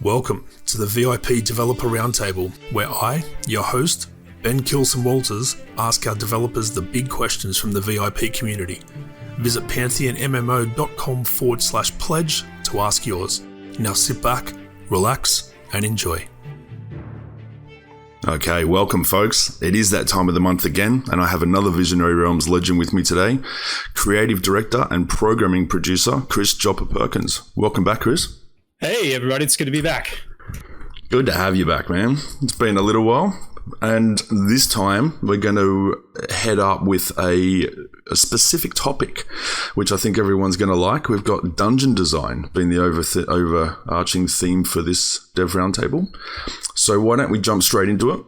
Welcome to the VIP Developer Roundtable, where I, your host, Ben Kilson-Walters, ask our developers the big questions from the VIP community. Visit pantheonmmo.com/pledge to ask yours. Now sit back, relax, and enjoy. Okay, welcome folks. It is that time of the month again, and I have another Visionary Realms legend with me today, creative director and programming producer, Chris Joppa Perkins. Welcome back, Chris. Hey everybody, it's good to be back. Good to have you back, man. It's been a little while, and this time we're going to head up with a specific topic, which I think everyone's going to like. We've got dungeon design being the overarching theme for this Dev Roundtable. So why don't we jump straight into it?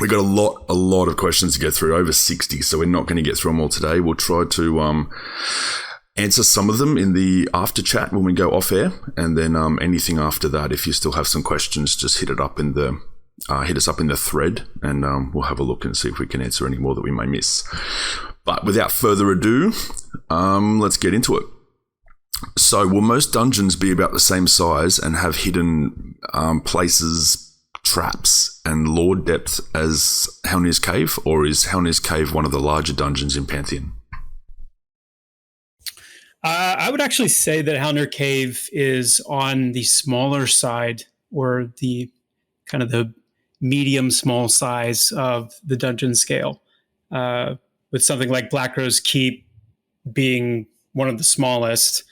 We got a lot of questions to get through, over 60, so we're not going to get through them all today. We'll try to answer some of them in the after chat when we go off air, and then anything after that, if you still have some questions, just hit us up in the thread, and we'll have a look and see if we can answer any more that we may miss. But without further ado, let's get into it. So will most dungeons be about the same size and have hidden places, traps, and lore depth as Halnir Cave, or is Halnir Cave one of the larger dungeons in Pantheon? I would actually say that Halnir Cave is on the smaller side, or the kind of the medium small size of the dungeon scale, with something like Black Rose Keep being one of the smallest.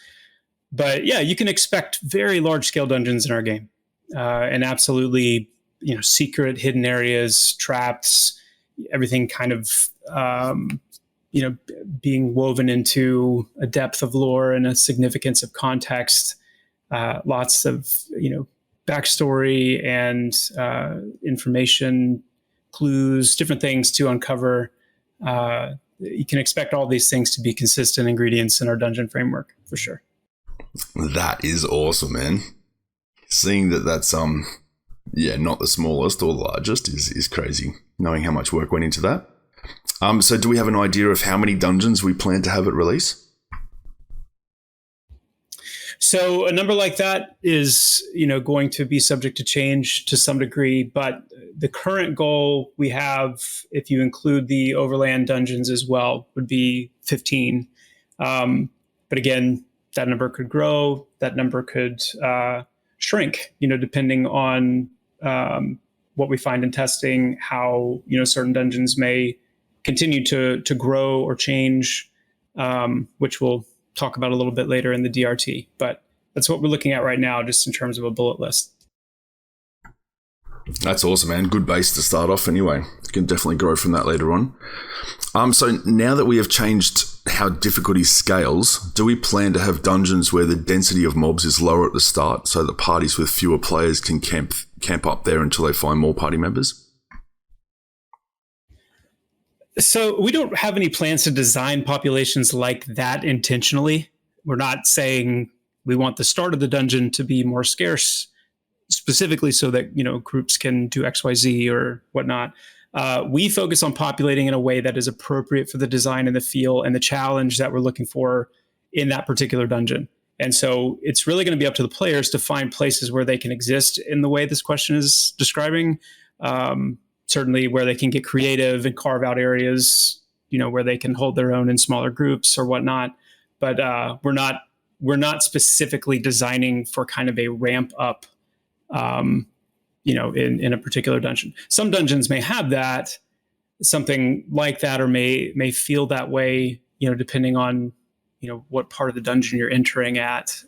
But yeah, you can expect very large scale dungeons in our game, and absolutely, secret hidden areas, traps, everything kind of, being woven into a depth of lore and a significance of context, lots of, backstory and information, clues, different things to uncover. You can expect all these things to be consistent ingredients in our dungeon framework, for sure. That is awesome, man. Seeing that's not the smallest or the largest is crazy, knowing how much work went into that. So do we have an idea of how many dungeons we plan to have at release? So a number like that is, going to be subject to change to some degree, but the current goal we have, if you include the Overland dungeons as well, would be 15. But again, that number could grow, that number could shrink, depending on what we find in testing, how, certain dungeons may continue to grow or change, which we'll talk about a little bit later in the DRT. But that's what we're looking at right now, just in terms of a bullet list. That's awesome, man. Good base to start off anyway. You can definitely grow from that later on. So now that we have changed how difficulty scales, do we plan to have dungeons where the density of mobs is lower at the start so that parties with fewer players can camp up there until they find more party members? So we don't have any plans to design populations like that intentionally. We're not saying we want the start of the dungeon to be more scarce, specifically so that, groups can do XYZ or whatnot. We focus on populating in a way that is appropriate for the design and the feel and the challenge that we're looking for in that particular dungeon. And so it's really going to be up to the players to find places where they can exist in the way this question is describing. Certainly where they can get creative and carve out areas, where they can hold their own in smaller groups or whatnot. But we're not specifically designing for kind of a ramp up, in a particular dungeon. Some dungeons may have that, something like that, or may feel that way, depending on, what part of the dungeon you're entering at,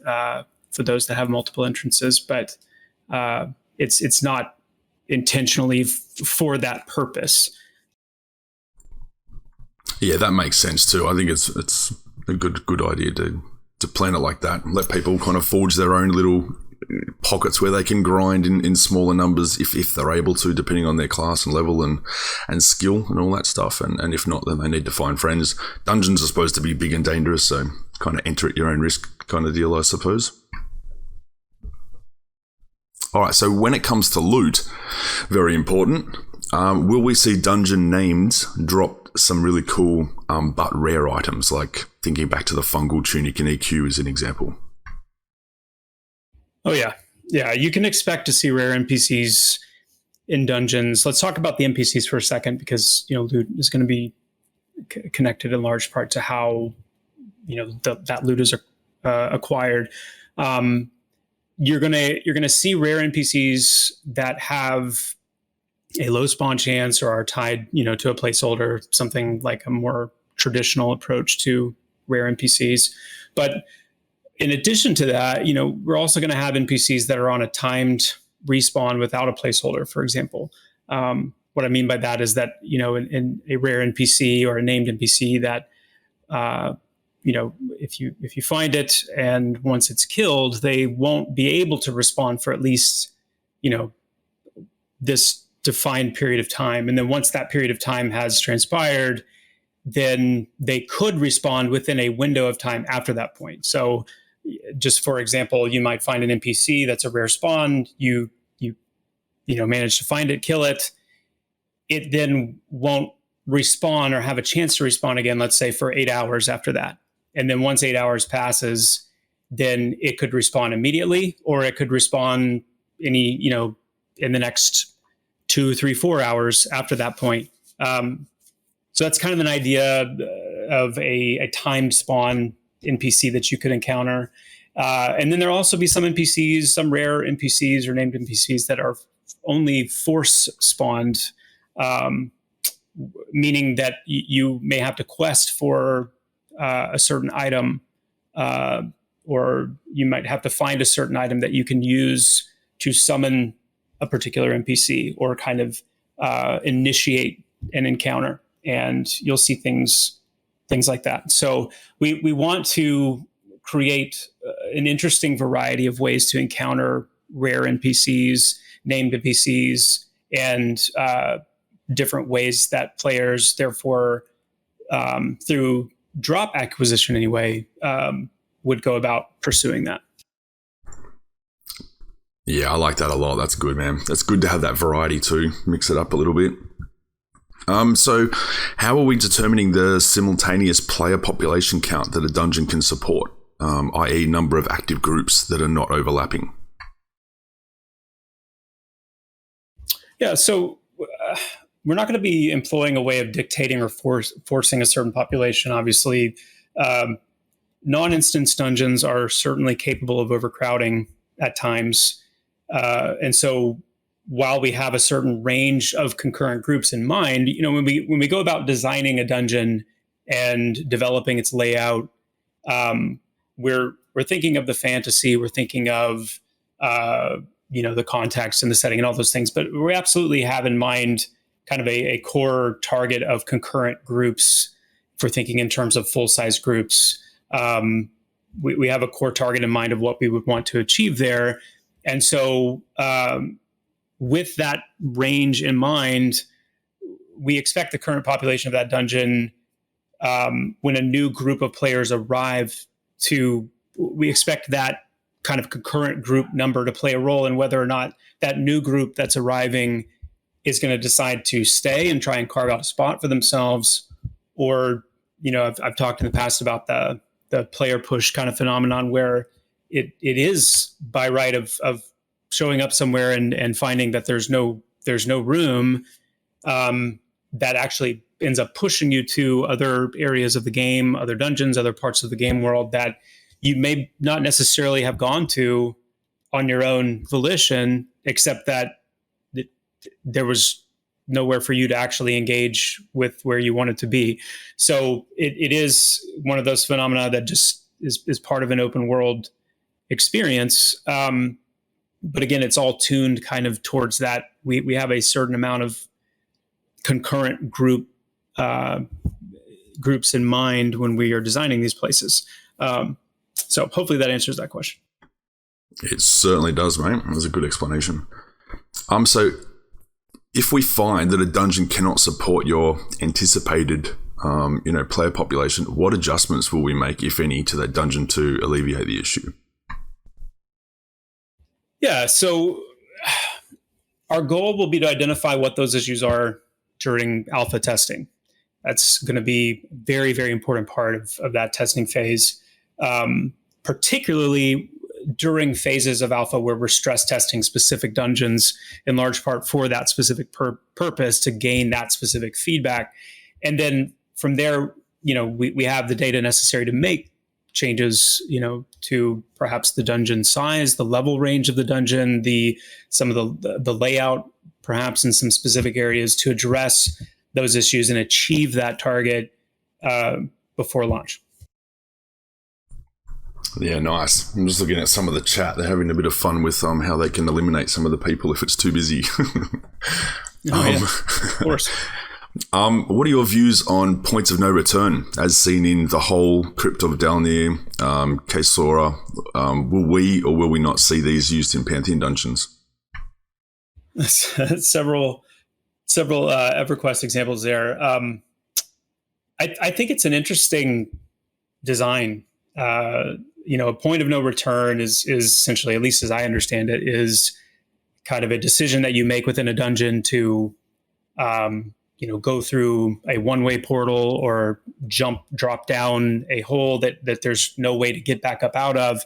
for those that have multiple entrances. But it's not intentionally for that purpose. Yeah, that makes sense too. I think it's a good idea to plan it like that and let people kind of forge their own little pockets where they can grind in smaller numbers if they're able to, depending on their class and level and skill and all that stuff. And if not, then they need to find friends. Dungeons are supposed to be big and dangerous, so kind of enter at your own risk kind of deal, I suppose. All right, so when it comes to loot, very important, will we see dungeon names drop some really cool but rare items, like thinking back to the fungal tunic in EQ as an example? Oh, yeah. Yeah, you can expect to see rare NPCs in dungeons. Let's talk about the NPCs for a second, because loot is going to be connected in large part to how that loot is acquired. You're gonna see rare NPCs that have a low spawn chance or are tied to a placeholder, something like a more traditional approach to rare NPCs. But in addition to that, we're also going to have NPCs that are on a timed respawn without a placeholder, for example. What I mean by that is that, in a rare NPC or a named NPC that, if you find it and once it's killed, they won't be able to respawn for at least, this defined period of time. And then once that period of time has transpired, then they could respawn within a window of time after that point. So just for example, you might find an NPC that's a rare spawn. You manage to find it, kill it. It then won't respawn or have a chance to respawn again, let's say for 8 hours after that. And then once 8 hours passes, then it could respawn immediately, or it could respawn in the next 2, 3, 4 hours after that point. So that's kind of an idea of a timed spawn NPC that you could encounter. And then there'll also be some NPCs, some rare NPCs or named NPCs that are only force spawned, meaning that you may have to quest for a certain item, or you might have to find a certain item that you can use to summon a particular NPC or kind of initiate an encounter. And you'll see things like that. So we want to create an interesting variety of ways to encounter rare NPCs, named NPCs, and different ways that players, therefore, through drop acquisition anyway, would go about pursuing that. Yeah, I like that a lot. That's good, man. That's good to have that variety too. Mix it up a little bit. So how are we determining the simultaneous player population count that a dungeon can support, i.e. number of active groups that are not overlapping? Yeah, so we're not going to be employing a way of dictating or forcing a certain population. Obviously, non-instance dungeons are certainly capable of overcrowding at times. And so while we have a certain range of concurrent groups in mind, when we go about designing a dungeon and developing its layout, we're thinking of the fantasy, we're thinking of the context and the setting and all those things, but we absolutely have in mind kind of a core target of concurrent groups. For thinking in terms of full-size groups, we have a core target in mind of what we would want to achieve there. And so with that range in mind, we expect the current population of that dungeon, when a new group of players arrive, we expect that kind of concurrent group number to play a role in whether or not that new group that's arriving is going to decide to stay and try and carve out a spot for themselves. Or, I've talked in the past about the player push kind of phenomenon where it is by right of showing up somewhere and finding that there's no room, that actually ends up pushing you to other areas of the game, other dungeons, other parts of the game world that you may not necessarily have gone to on your own volition, except that there was nowhere for you to actually engage with where you wanted to be. So it is one of those phenomena that just is part of an open world experience. But again, it's all tuned kind of towards that. We have a certain amount of concurrent groups in mind when we are designing these places. So hopefully that answers that question. It certainly does, mate. That was a good explanation. So if we find that a dungeon cannot support your anticipated, player population, what adjustments will we make, if any, to that dungeon to alleviate the issue? Yeah, so our goal will be to identify what those issues are during alpha testing. That's going to be a very, very important part of that testing phase, particularly during phases of alpha where we're stress testing specific dungeons in large part for that specific purpose to gain that specific feedback. And then from there, we have the data necessary to make changes, to perhaps the dungeon size, the level range of the dungeon, some of the layout, perhaps in some specific areas to address those issues and achieve that target before launch. Yeah, nice. I'm just looking at some of the chat. They're having a bit of fun with how they can eliminate some of the people if it's too busy. Of course. What are your views on points of no return, as seen in the whole Crypt of Halnir, Kesora? Will we or will we not see these used in Pantheon dungeons? Several EverQuest examples there. I think it's an interesting design. A point of no return is essentially, at least as I understand it, is kind of a decision that you make within a dungeon to go through a one-way portal or drop down a hole that there's no way to get back up out of.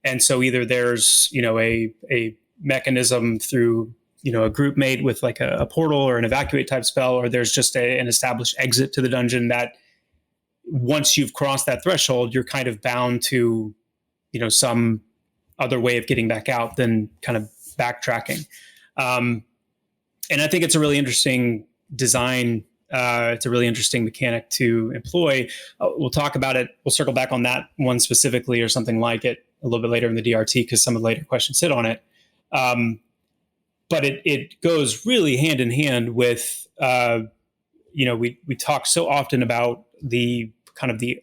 And so either there's, a mechanism through, a group mate with like a portal or an evacuate type spell, or there's just an established exit to the dungeon that once you've crossed that threshold, you're kind of bound to, some other way of getting back out than kind of backtracking. And I think it's a really interesting design. It's a really interesting mechanic to employ. We'll talk about it. We'll circle back on that one specifically or something like it a little bit later in the DRT because some of the later questions hit on it. But it goes really hand in hand with, we talk so often about the kind of the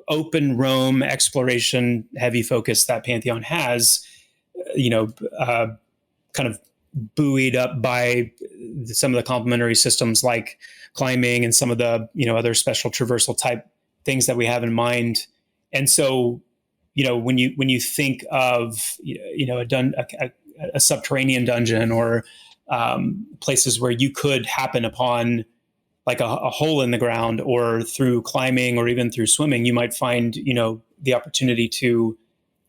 open roam exploration heavy focus that Pantheon has, kind of buoyed up by some of the complementary systems like climbing and some of the, other special traversal type things that we have in mind. And so, when you think of, a subterranean dungeon or places where you could happen upon like a hole in the ground, or through climbing or even through swimming, you might find, the opportunity to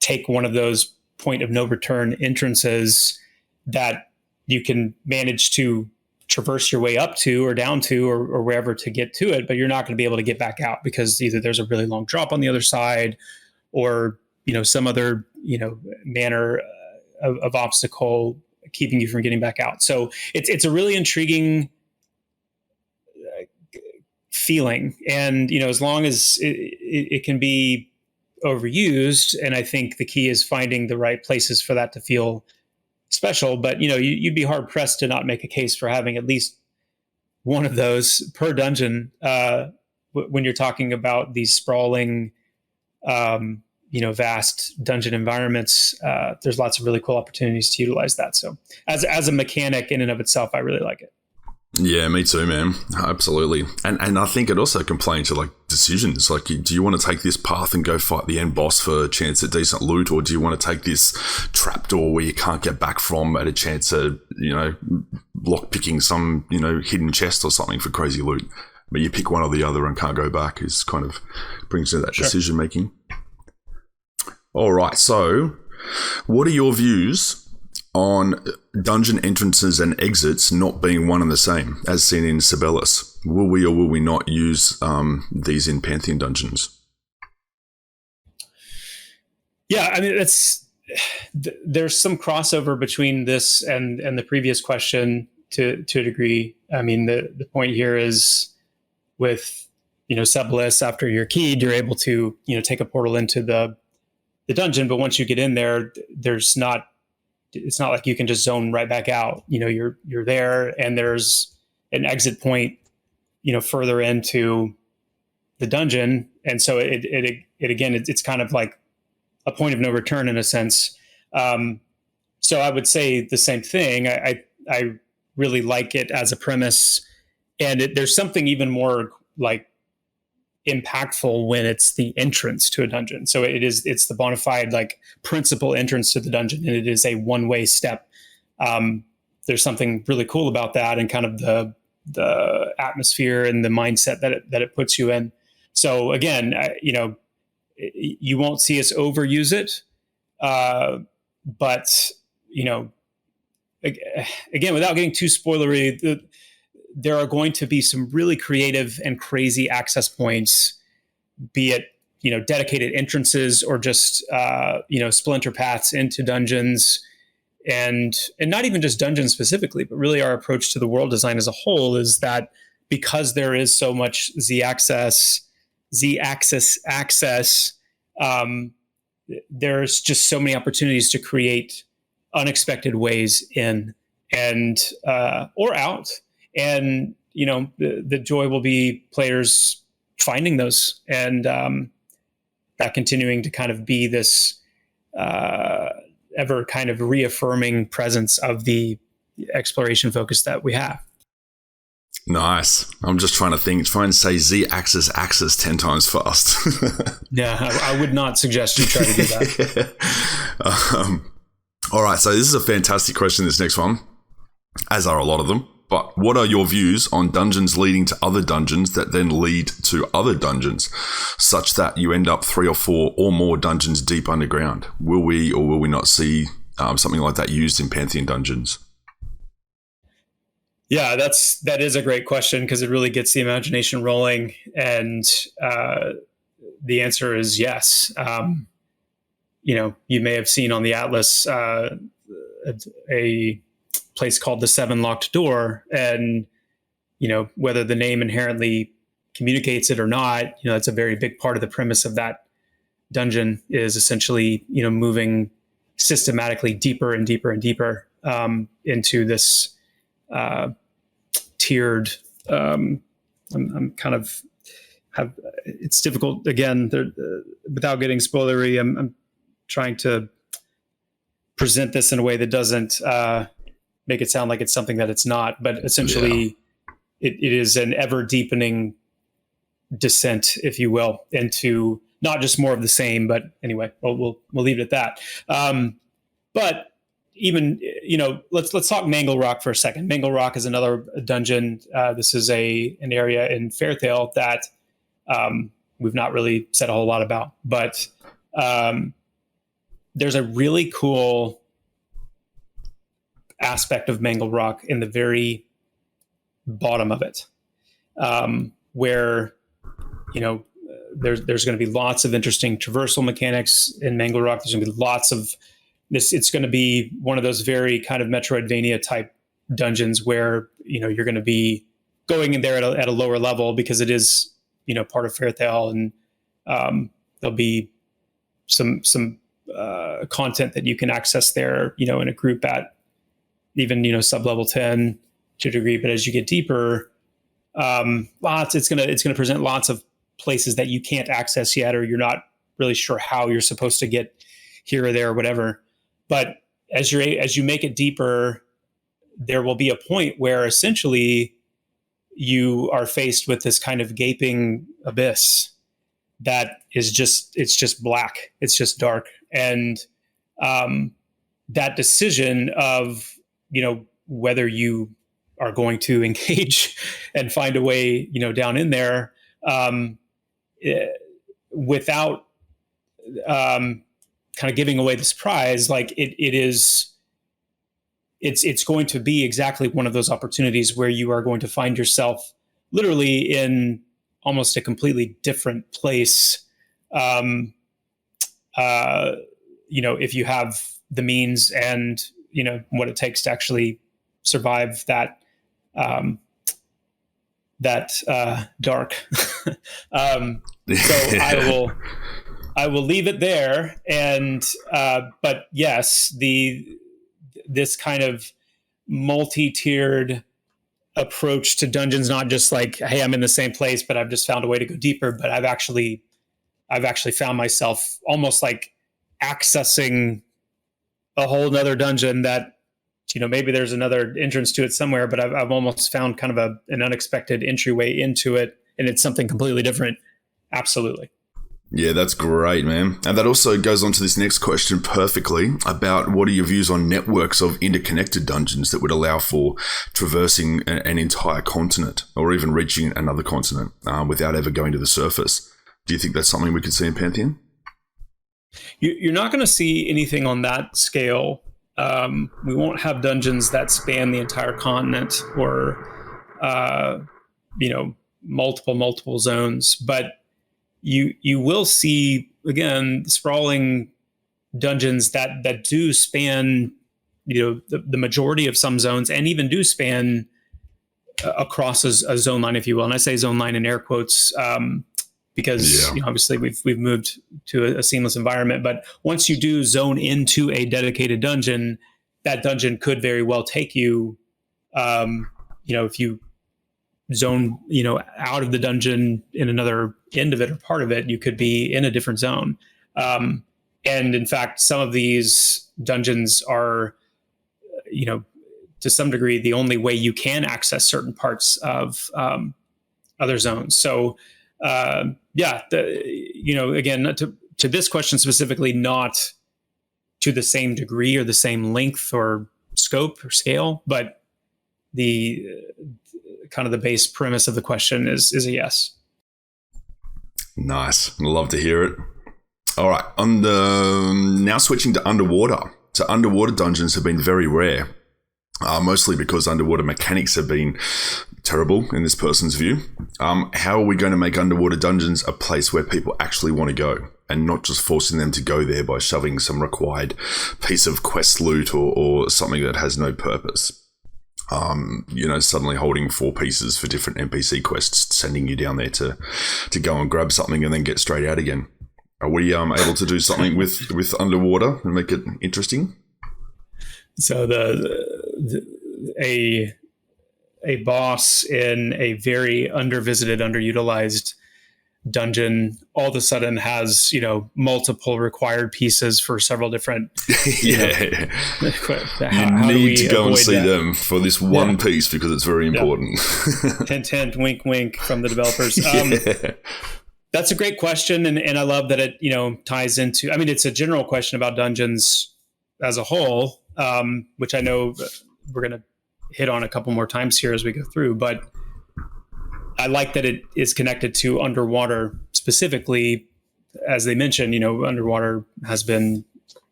take one of those point of no return entrances that you can manage to traverse your way up to or down to or wherever to get to it, but you're not going to be able to get back out because either there's a really long drop on the other side or, some other, manner of obstacle keeping you from getting back out. So it's a really intriguing feeling. And, as long as it can be overused, and I think the key is finding the right places for that to feel special. But, you'd be hard pressed to not make a case for having at least one of those per dungeon when you're talking about these sprawling, vast dungeon environments. There's lots of really cool opportunities to utilize that. So as a mechanic in and of itself, I really like it. Yeah, me too, man. Absolutely. And I think it also can play into like decisions. Like, do you want to take this path and go fight the end boss for a chance at decent loot? Or do you want to take this trapdoor where you can't get back from at a chance at, lockpicking some, hidden chest or something for crazy loot? But you pick one or the other and can't go back is kind of brings into that decision making. All right. So what are your views on dungeon entrances and exits not being one and the same, as seen in Sibelius? Will we or will we not use these in Pantheon dungeons? Yeah, I mean, there's some crossover between this and the previous question to a degree. I mean, the point here is with, Sibelius, after you're keyed, you're able to, take a portal into the dungeon. But once you get in there, it's not like you can just zone right back out. You're there, and there's an exit point, further into the dungeon. And so it's kind of like a point of no return in a sense. So I would say the same thing. I really like it as a premise, and there's something even more like impactful when it's the entrance to a dungeon. So it's the bona fide like principal entrance to the dungeon, and it is a one-way step. There's something really cool about that, and kind of the atmosphere and the mindset that it puts you in. So again, you won't see us overuse it. But, again, without getting too spoilery, there are going to be some really creative and crazy access points, be it, dedicated entrances or just, splinter paths into dungeons, and not even just dungeons specifically, but really our approach to the world design as a whole is that because there is so much Z-axis access, there's just so many opportunities to create unexpected ways in and or out, and the joy will be players finding those, and that continuing to kind of be this ever kind of reaffirming presence of the exploration focus that we have. Nice. I'm just trying to say Z-axis axis 10 times fast. Yeah, I would not suggest you try to do that. All right, so this is a fantastic question, this next one, as are a lot of them. But what are your views on dungeons leading to other dungeons that then lead to other dungeons, such that you end up 3 or 4 or more dungeons deep underground? Will we or will we not see something like that used in Pantheon dungeons? Yeah, that is a great question, because it really gets the imagination rolling, and the answer is yes. You may have seen on the Atlas a place called the Seven Locked Door, and whether the name inherently communicates it or not, it's a very big part of the premise of that dungeon, is essentially moving systematically deeper and deeper and deeper into this tiered. I'm kind of it's difficult again without getting spoilery. I'm trying to present this in a way that doesn't make it sound like it's something that it's not, but essentially it is an ever deepening descent, if you will, into not just more of the same, but anyway, we'll leave it at that. But even, let's talk Mangle Rock for a second. Mangle Rock is another dungeon. This is an area in Fairtale that we've not really said a whole lot about, but there's a really cool aspect of Mangle Rock in the very bottom of it, where there's going to be lots of interesting traversal mechanics in Mangle Rock. There's going to be lots of this. It's going to be one of those very kind of Metroidvania type dungeons where you're going to be going in there at a lower level, because it is part of Fairtale, and there'll be some content that you can access there, in a group at even sub-level 10 to a degree. But as you get deeper, it's gonna present lots of places that you can't access yet, or you're not really sure how you're supposed to get here or there or whatever. But as you make it deeper, there will be a point where essentially you are faced with this kind of gaping abyss that is just black. It's just dark. And that decision of, whether you are going to engage and find a way, down in there, without kind of giving away the surprise, like it's going to be exactly one of those opportunities where you are going to find yourself literally in almost a completely different place. If you have the means and, what it takes to actually survive that dark. So I will leave it there. And, but yes, this kind of multi-tiered approach to dungeons, not just like, hey, I'm in the same place, but I've just found a way to go deeper. But I've actually found myself almost like accessing a whole nother dungeon that, maybe there's another entrance to it somewhere, but I've almost found kind of an unexpected entryway into it, and it's something completely different. Absolutely. Yeah, that's great, man. And that also goes on to this next question perfectly about what are your views on networks of interconnected dungeons that would allow for traversing an entire continent or even reaching another continent without ever going to the surface. Do you think that's something we could see in Pantheon? You're not going to see anything on that scale. We won't have dungeons that span the entire continent or, multiple zones. But you will see, again, sprawling dungeons that do span, the majority of some zones, and even do span across a zone line, if you will. And I say zone line in air quotes, because obviously we've moved to a seamless environment. But once you do zone into a dedicated dungeon, that dungeon could very well take you, if you zone, out of the dungeon in another end of it or part of it, you could be in a different zone. And in fact, some of these dungeons are, to some degree, the only way you can access certain parts of other zones. So, again, to this question specifically, not to the same degree or the same length or scope or scale, but the kind of the base premise of the question is a yes. Nice. Love to hear it. All right. Now switching to underwater. So underwater dungeons have been very rare, mostly because underwater mechanics have been terrible in this person's view. How are we going to make underwater dungeons a place where people actually want to go, and not just forcing them to go there by shoving some required piece of quest loot or something that has no purpose? Suddenly holding 4 pieces for different NPC quests, sending you down there to go and grab something and then get straight out again. Are we able to do something with underwater and make it interesting? So a boss in a very undervisited, underutilized dungeon all of a sudden has, multiple required pieces for several different. You need to go and see them for this one piece because it's very important. Hint, hint, wink, wink from the developers. That's a great question. And I love that it, ties into, it's a general question about dungeons as a whole, which I know we're going to hit on a couple more times here as we go through, but I like that it is connected to underwater specifically. As they mentioned, underwater has been,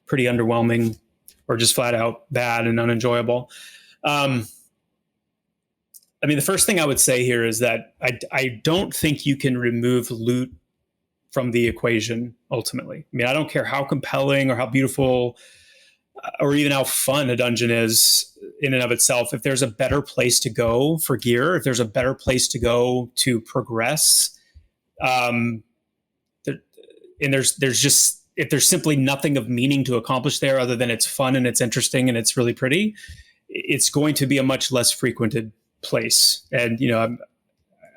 pretty underwhelming or just flat out bad and unenjoyable. The first thing I would say here is that I don't think you can remove loot from the equation ultimately. I don't care how compelling or how beautiful or even how fun a dungeon is in and of itself. If there's a better place to go for gear, if there's a better place to go to progress, and if there's simply nothing of meaning to accomplish there other than it's fun and it's interesting and it's really pretty, it's going to be a much less frequented place. And,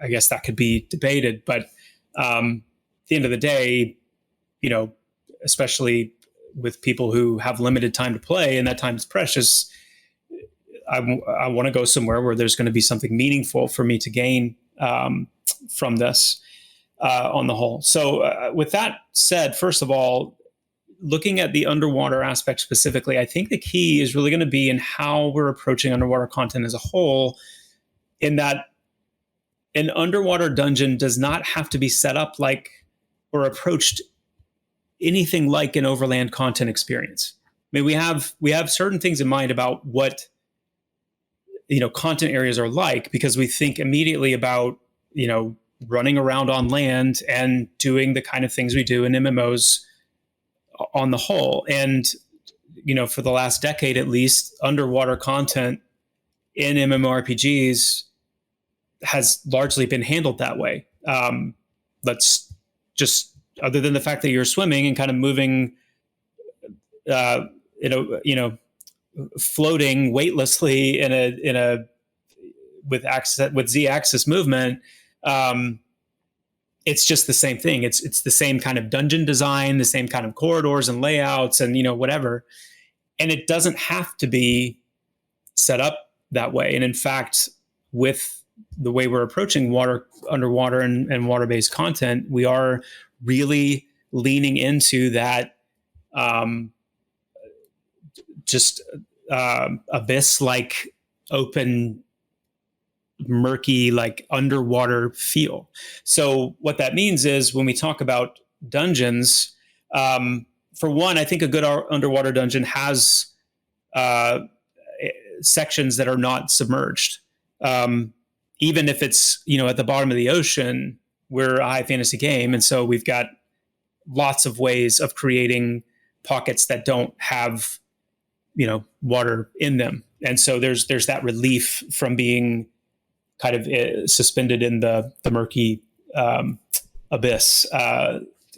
I guess that could be debated, but at the end of the day, especially with people who have limited time to play and that time is precious, I want to go somewhere where there's going to be something meaningful for me to gain from this on the whole. So with that said, first of all, looking at the underwater aspect specifically, I think the key is really going to be in how we're approaching underwater content as a whole, in that an underwater dungeon does not have to be set up like or approached anything like an Overland content experience. We have certain things in mind about what content areas are like, because we think immediately about running around on land and doing the kind of things we do in MMOs on the whole. And for the last decade at least, underwater content in MMORPGs has largely been handled that way. Let's just, other than the fact that you're swimming and kind of moving, floating weightlessly in a with Z-axis movement, it's just the same thing. It's the same kind of dungeon design, the same kind of corridors and layouts, and whatever. And it doesn't have to be set up that way. And in fact, with the way we're approaching underwater and water-based content, we are really leaning into that abyss-like, open, murky, like underwater feel. So what that means is when we talk about dungeons, for one, I think a good underwater dungeon has sections that are not submerged. Even if it's, at the bottom of the ocean, we're a high fantasy game. And so we've got lots of ways of creating pockets that don't have, water in them. And so there's that relief from being kind of suspended in the murky abyss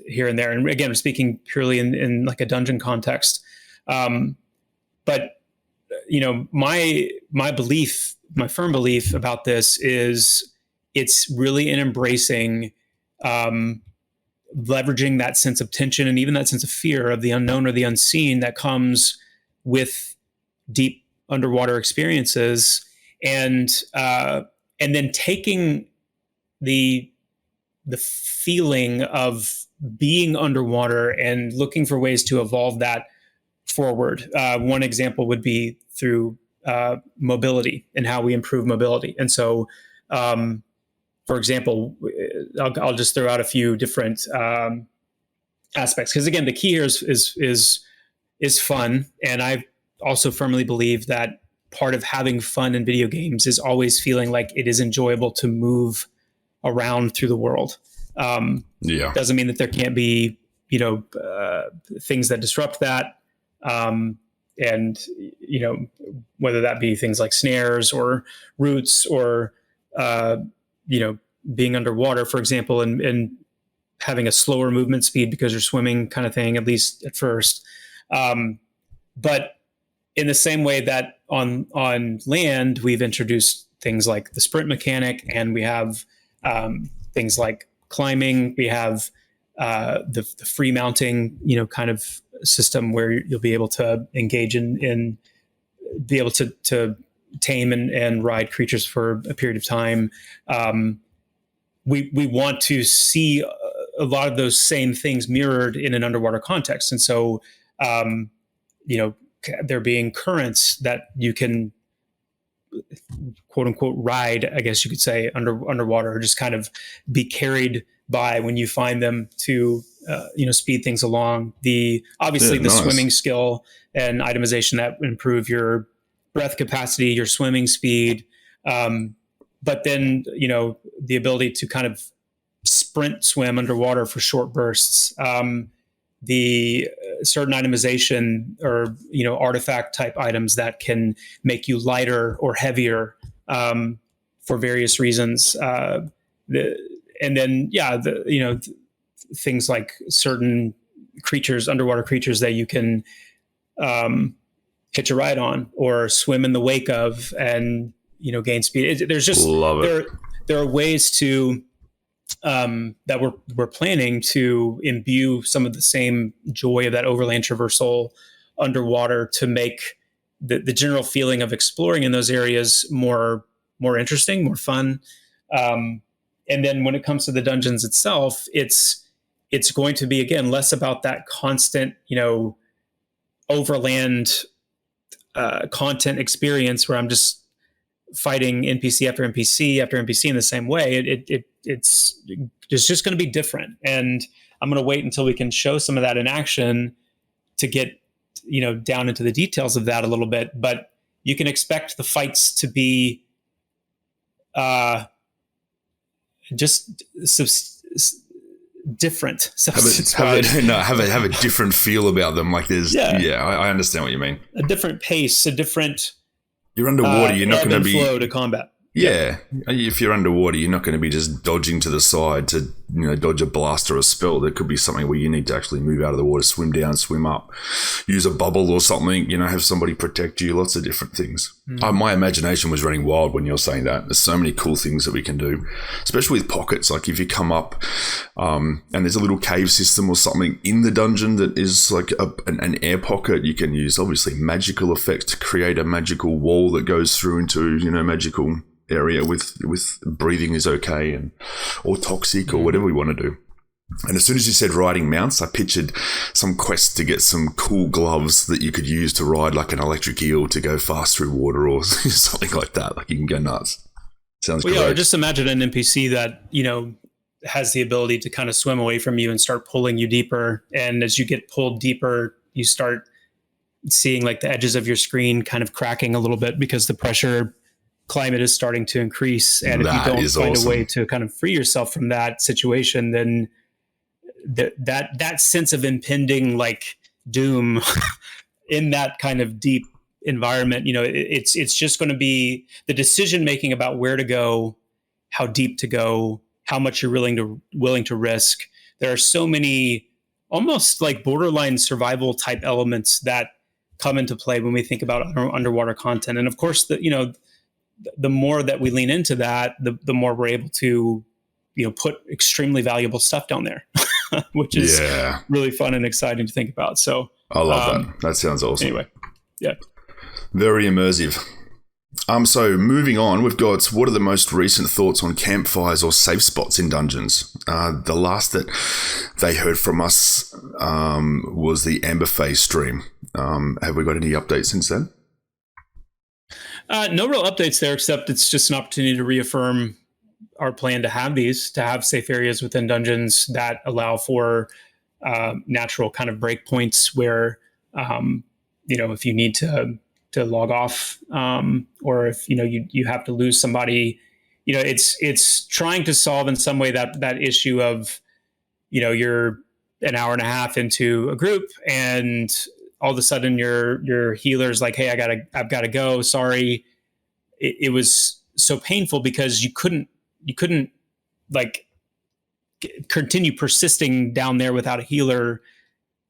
here and there. And again, we're speaking purely in like a dungeon context. But my belief, my firm belief about this is it's really in embracing leveraging that sense of tension and even that sense of fear of the unknown or the unseen that comes with deep underwater experiences, and then taking the feeling of being underwater and looking for ways to evolve that forward. One example would be through mobility and how we improve mobility. And so, for example, I'll just throw out a few different aspects, because again, the key here is fun, and I also firmly believe that part of having fun in video games is always feeling like it is enjoyable to move around through the world. Doesn't mean that there can't be things that disrupt that. And whether that be things like snares or roots or being underwater, for example, and having a slower movement speed because you're swimming, kind of thing, at least at first. But in the same way that on land, we've introduced things like the sprint mechanic, and we have things like climbing. We have the free mounting, kind of system where you'll be able to engage in be able to tame and ride creatures for a period of time. We want to see a lot of those same things mirrored in an underwater context. And so, there being currents that you can, quote unquote, ride, I guess you could say, underwater, or just kind of be carried by when you find them to, speed things along. The swimming skill and itemization that improve your breath capacity, your swimming speed. But then, the ability to kind of sprint swim underwater for short bursts. The certain itemization or, artifact type items that can make you lighter or heavier for various reasons. Things like certain creatures, underwater creatures that you can hitch a ride on or swim in the wake of and, gain speed. There's just, there are ways to, that we're planning to imbue some of the same joy of that overland traversal underwater to make the general feeling of exploring in those areas more interesting, more fun. And then when it comes to the dungeons itself, it's going to be, again, less about that constant, overland content experience where I'm just fighting NPC after NPC after NPC in the same way. It's just going to be different. And I'm going to wait until we can show some of that in action to get, down into the details of that a little bit. But you can expect the fights to be different. Have a different feel about them. Like there's, I understand what you mean. A different pace, a different. You're underwater. You're not going to be flow to combat. Yeah. If you're underwater, you're not going to be just dodging to the side to, dodge a blast or a spell. There could be something where you need to actually move out of the water, swim down, swim up, use a bubble or something, have somebody protect you, lots of different things. My imagination was running wild when you're saying that. There's so many cool things that we can do, especially with pockets. Like if you come up and there's a little cave system or something in the dungeon that is like an air pocket, you can use obviously magical effects to create a magical wall that goes through into, magical area with breathing is okay or toxic or whatever we want to do. And as soon as you said riding mounts, I pictured some quest to get some cool gloves that you could use to ride like an electric eel to go fast through water or something like that. Like you can go nuts. Sounds great. Or just imagine an NPC that, has the ability to kind of swim away from you and start pulling you deeper. And as you get pulled deeper, you start seeing like the edges of your screen kind of cracking a little bit because the pressure climate is starting to increase. And if you don't find a way to kind of free yourself from that situation, then that sense of impending like doom in that kind of deep environment, it's just going to be the decision making about where to go, how deep to go, how much you're willing to risk. There are so many almost like borderline survival type elements that come into play when we think about underwater content. And of course, the more that we lean into that, the more we're able to, put extremely valuable stuff down there, which is really fun and exciting to think about. So I love that. That sounds awesome. Anyway, yeah. Very immersive. So moving on, we've got what are the most recent thoughts on campfires or safe spots in dungeons? The last that they heard from us was the Amber Phase stream. Have we got any updates since then? No real updates there, except it's just an opportunity to reaffirm our plan to have safe areas within dungeons that allow for natural kind of breakpoints where, if you need to log off, or if, you have to lose somebody, it's trying to solve in some way that issue of, you're an hour and a half into a group and all of a sudden your healer's like, hey, I've got to go. Sorry. It was so painful because you couldn't like continue persisting down there without a healer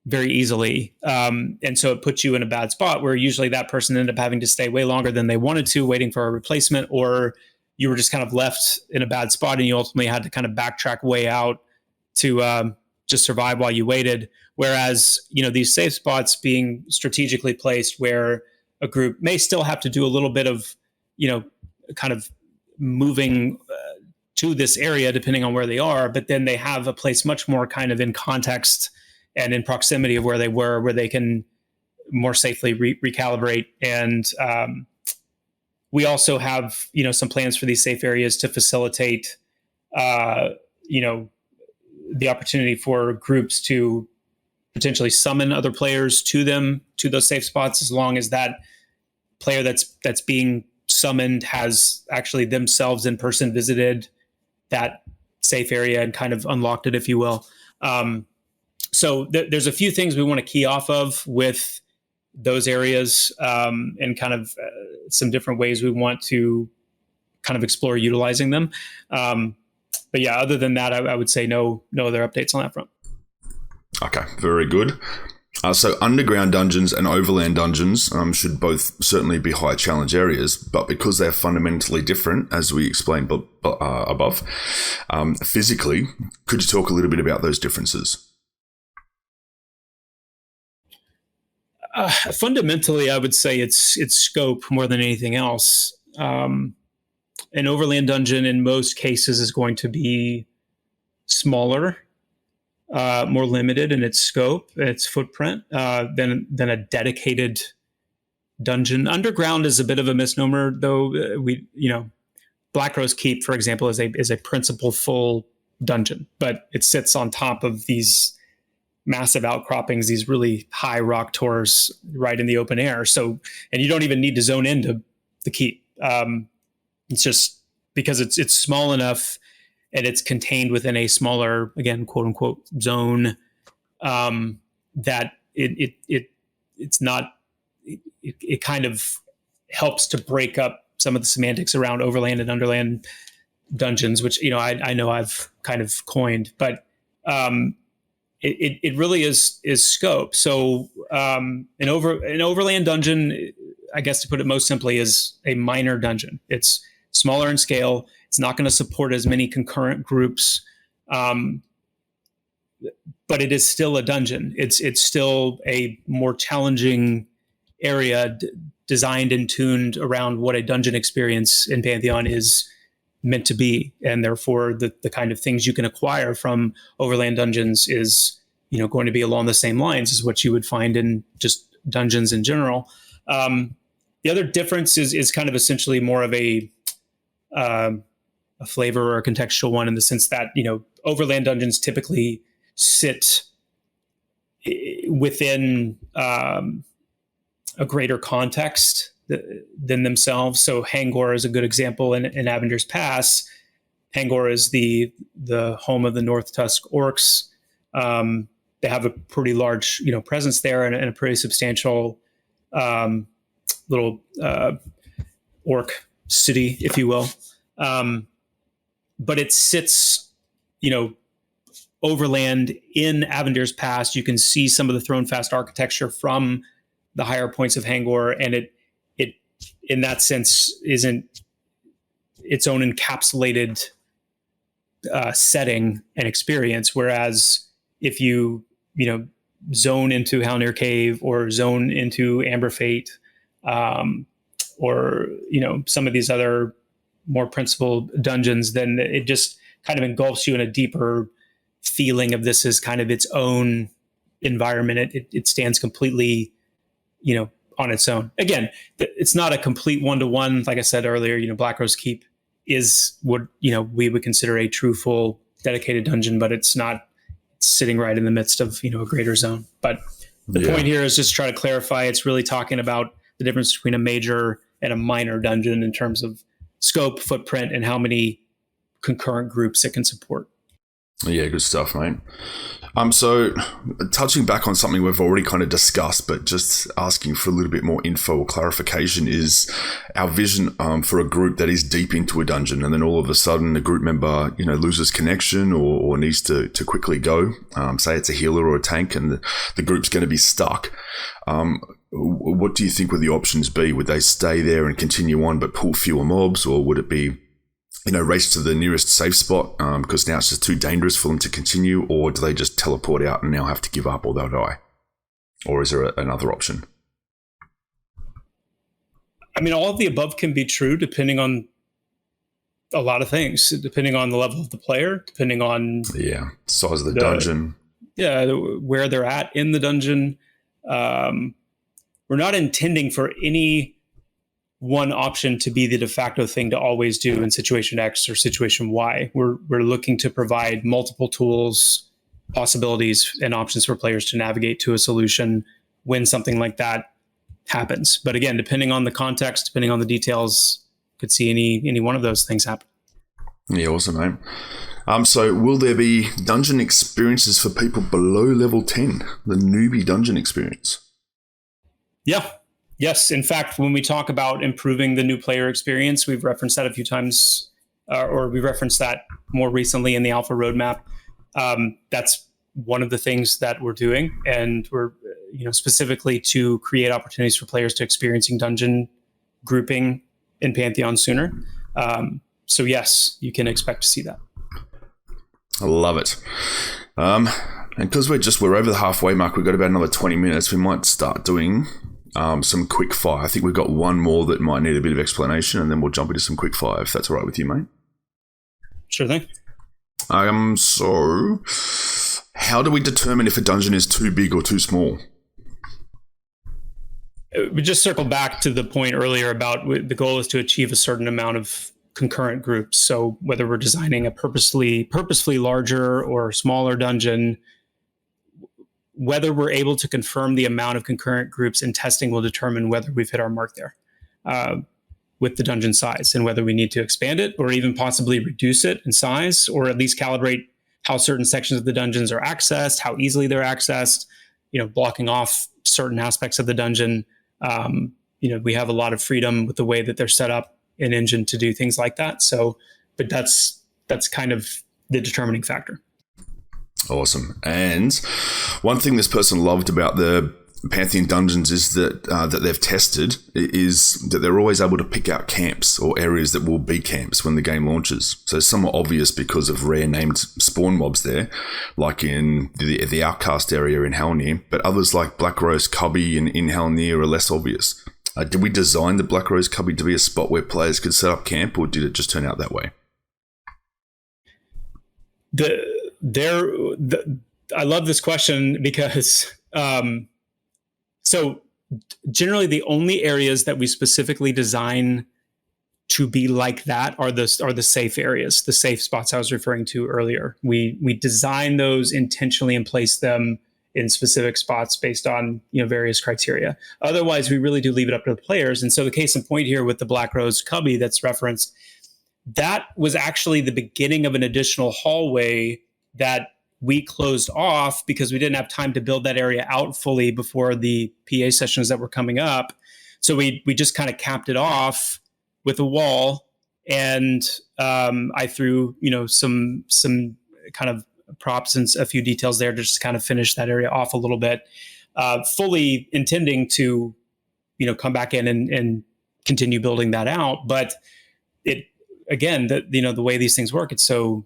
very easily. And so it puts you in a bad spot where usually that person ended up having to stay way longer than they wanted to, waiting for a replacement, or you were just kind of left in a bad spot and you ultimately had to kind of backtrack way out to just survive while you waited. Whereas, these safe spots being strategically placed where a group may still have to do a little bit of, kind of moving to this area depending on where they are, but then they have a place much more kind of in context and in proximity of where they were, where they can more safely recalibrate. And we also have, some plans for these safe areas to facilitate, the opportunity for groups to potentially summon other players to those safe spots, as long as that player that's being summoned has actually themselves in person visited that safe area and kind of unlocked it, if you will. So there's a few things we want to key off of with those areas, and kind of some different ways we want to kind of explore utilizing them. But yeah, other than that, I would say no other updates on that front. Okay, very good. So underground dungeons and overland dungeons should both certainly be high challenge areas, but because they're fundamentally different, as we explained above, physically, could you talk a little bit about those differences? Fundamentally, I would say it's scope more than anything else. An overland dungeon in most cases is going to be smaller, more limited in its scope, its footprint, than a dedicated dungeon. Underground is a bit of a misnomer, though. Black Rose Keep, for example, is a principal full dungeon, but it sits on top of these massive outcroppings, these really high rock tors right in the open air. So, and you don't even need to zone into the keep. It's just because it's small enough and it's contained within a smaller, again, quote unquote, zone, that it's not, it kind of helps to break up some of the semantics around overland and underland dungeons, which, I know I've kind of coined, but, it really is scope. So an overland dungeon, I guess to put it most simply, is a minor dungeon. It's smaller in scale. It's not going to support as many concurrent groups, but it is still a dungeon. It's still a more challenging area designed and tuned around what a dungeon experience in Pantheon is meant to be, and therefore the kind of things you can acquire from overland dungeons is going to be along the same lines as what you would find in just dungeons in general. The other difference is kind of essentially more of a a flavor or a contextual one in the sense that, Overland dungeons typically sit within a greater context than themselves. So Hangor is a good example in Avenger's Pass. Hangor is the home of the North Tusk orcs. They have a pretty large, presence there and a pretty substantial little orc city, if you will. But it sits, overland in Avenger's Pass. You can see some of the Thronefast architecture from the higher points of Hangor, and it in that sense isn't its own encapsulated setting and experience. Whereas if you zone into Halnir Cave or zone into Amber Fate, or some of these other more principled dungeons, then it just kind of engulfs you in a deeper feeling of this as kind of its own environment. It stands completely, on its own. Again, it's not a complete one-to-one. Like I said earlier, Black Rose Keep is what, we would consider a true, full, dedicated dungeon, but it's not sitting right in the midst of, a greater zone. But the point here is just try to clarify. It's really talking about the difference between a major and a minor dungeon in terms of scope, footprint, and how many concurrent groups it can support. Yeah, good stuff, mate. So touching back on something we've already kind of discussed, but just asking for a little bit more info or clarification is our vision for a group that is deep into a dungeon, and then all of a sudden a group member, loses connection or needs to quickly go. Say it's a healer or a tank, and the group's going to be stuck. What do you think would the options be? Would they stay there and continue on but pull fewer mobs, or would it be race to the nearest safe spot because now it's just too dangerous for them to continue, or do they just teleport out and now have to give up or they'll die? Or is there another option? I mean, all of the above can be true depending on a lot of things, depending on the level of the player, depending on size of the dungeon. Yeah, where they're at in the dungeon. We're not intending for any one option to be the de facto thing to always do in situation X or situation Y. We're looking to provide multiple tools, possibilities, and options for players to navigate to a solution when something like that happens. But again, depending on the context, depending on the details, could see any one of those things happen. Yeah, awesome, mate. So will there be dungeon experiences for people below level 10, the newbie dungeon experience? Yeah. Yes. In fact, when we talk about improving the new player experience, we've referenced that a few times, or we referenced that more recently in the alpha roadmap. That's one of the things that we're doing, and we're specifically to create opportunities for players to experiencing dungeon grouping in Pantheon sooner. So yes, you can expect to see that. I love it. And because we're over the halfway mark, we've got about another 20 minutes. We might start doing some quick fire. I think we've got one more that might need a bit of explanation, and then we'll jump into some quick fire, if that's all right with you, mate. Sure thing. So how do we determine if a dungeon is too big or too small? We just circle back to the point earlier about the goal is to achieve a certain amount of concurrent groups. So whether we're designing a purposefully larger or smaller dungeon, whether we're able to confirm the amount of concurrent groups in testing will determine whether we've hit our mark there with the dungeon size, and whether we need to expand it or even possibly reduce it in size, or at least calibrate how certain sections of the dungeons are accessed, how easily they're accessed, blocking off certain aspects of the dungeon. We have a lot of freedom with the way that they're set up in Engine to do things like that. So, but that's kind of the determining factor. Awesome. And one thing this person loved about the Pantheon dungeons is that they've tested is that they're always able to pick out camps or areas that will be camps when the game launches. So it's somewhat obvious because of rare named spawn mobs there, like in the Outcast area in Halnir, but others like Black Rose Cubby in Halnir are less obvious. Did we design the Black Rose Cubby to be a spot where players could set up camp, or did it just turn out that way? I love this question because so generally the only areas that we specifically design to be like that are the safe areas, the safe spots I was referring to earlier. We design those intentionally and place them in specific spots based on various criteria. Otherwise, we really do leave it up to the players. And so the case in point here with the Black Rose cubby that's referenced, that was actually the beginning of an additional hallway that we closed off because we didn't have time to build that area out fully before the PA sessions that were coming up. So we just kind of capped it off with a wall, and I threw some kind of props and a few details there to just kind of finish that area off a little bit, fully intending to come back in and continue building that out. But it again, the way these things work, it's so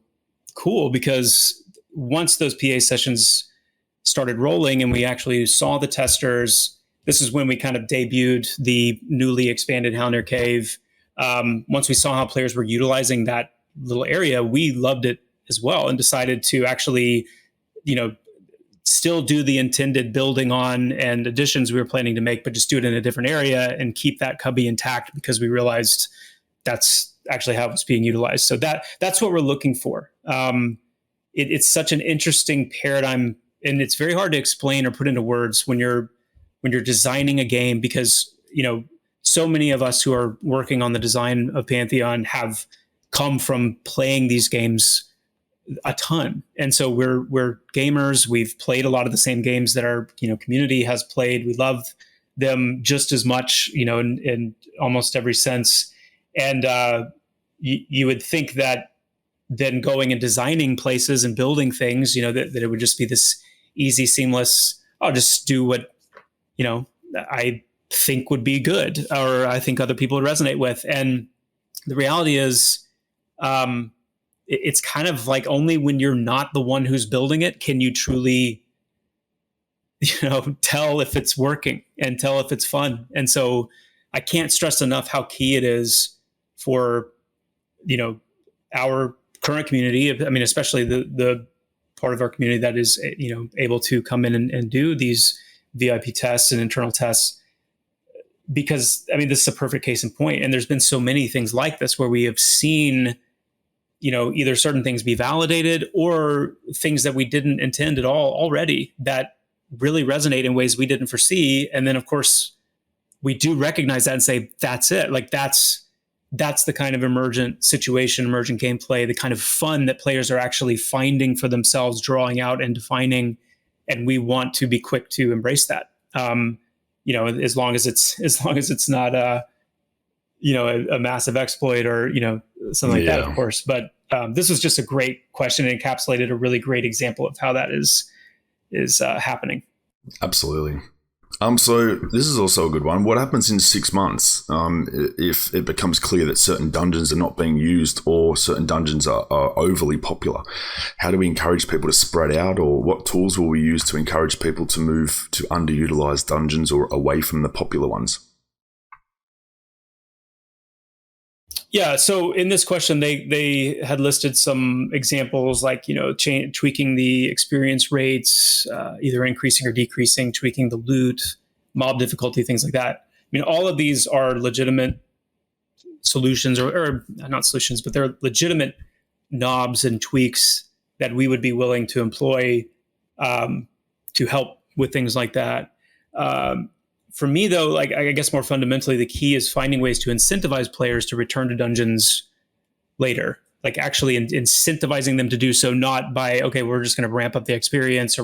cool because once those PA sessions started rolling and we actually saw the testers, this is when we kind of debuted the newly expanded Halnir Cave. Once we saw how players were utilizing that little area, we loved it as well and decided to actually, still do the intended building on and additions we were planning to make, but just do it in a different area and keep that cubby intact because we realized that's actually how it's being utilized. So that's what we're looking for. It's such an interesting paradigm, and it's very hard to explain or put into words when you're designing a game because, so many of us who are working on the design of Pantheon have come from playing these games a ton. And so we're gamers. We've played a lot of the same games that our, community has played. We love them just as much, in almost every sense. And you would think that then going and designing places and building things, that it would just be this easy, seamless, I'll just do what, I think would be good or I think other people would resonate with. And the reality is, it's kind of like only when you're not the one who's building it can you truly, tell if it's working and tell if it's fun. And so I can't stress enough how key it is for, our current community. I mean, especially the part of our community that is, able to come in and do these VIP tests and internal tests. Because, this is a perfect case in point. And there's been so many things like this where we have seen, either certain things be validated or things that we didn't intend at all already that really resonate in ways we didn't foresee. And then, of course, we do recognize that and say, that's it. Like, that's the kind of emergent situation, emergent gameplay, the kind of fun that players are actually finding for themselves, drawing out and defining. And we want to be quick to embrace that. As long as it's not a massive exploit or, something like that, of course. But this was just a great question and encapsulated a really great example of how that is happening. Absolutely. So this is also a good one. What happens in 6 months if it becomes clear that certain dungeons are not being used or certain dungeons are overly popular? How do we encourage people to spread out, or what tools will we use to encourage people to move to underutilized dungeons or away from the popular ones? Yeah, so in this question, they had listed some examples like, tweaking the experience rates, either increasing or decreasing, tweaking the loot, mob difficulty, things like that. All of these are legitimate solutions or not solutions, but they're legitimate knobs and tweaks that we would be willing to employ to help with things like that. For me, though, I guess more fundamentally, the key is finding ways to incentivize players to return to dungeons later, like actually incentivizing them to do so, not by, okay, we're just going to ramp up the experience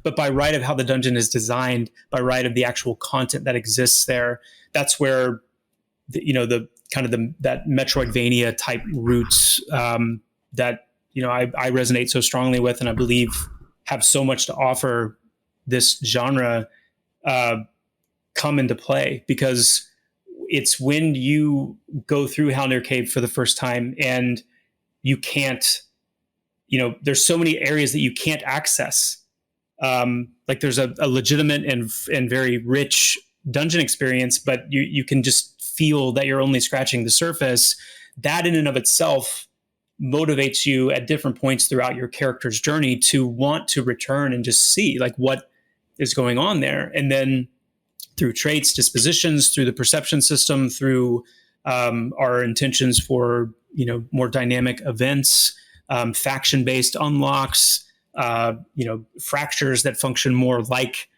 but by right of how the dungeon is designed, by right of the actual content that exists there. That's where, that Metroidvania type roots that, I resonate so strongly with, and I believe have so much to offer this genre come into play, because it's when you go through Halnir Cave for the first time and you can't, there's so many areas that you can't access. Like there's a legitimate and very rich dungeon experience, but you can just feel that you're only scratching the surface. That in and of itself motivates you at different points throughout your character's journey to want to return and just see like what is going on there. And then through traits, dispositions, through the perception system, through our intentions for, more dynamic events, faction-based unlocks, fractures that function more like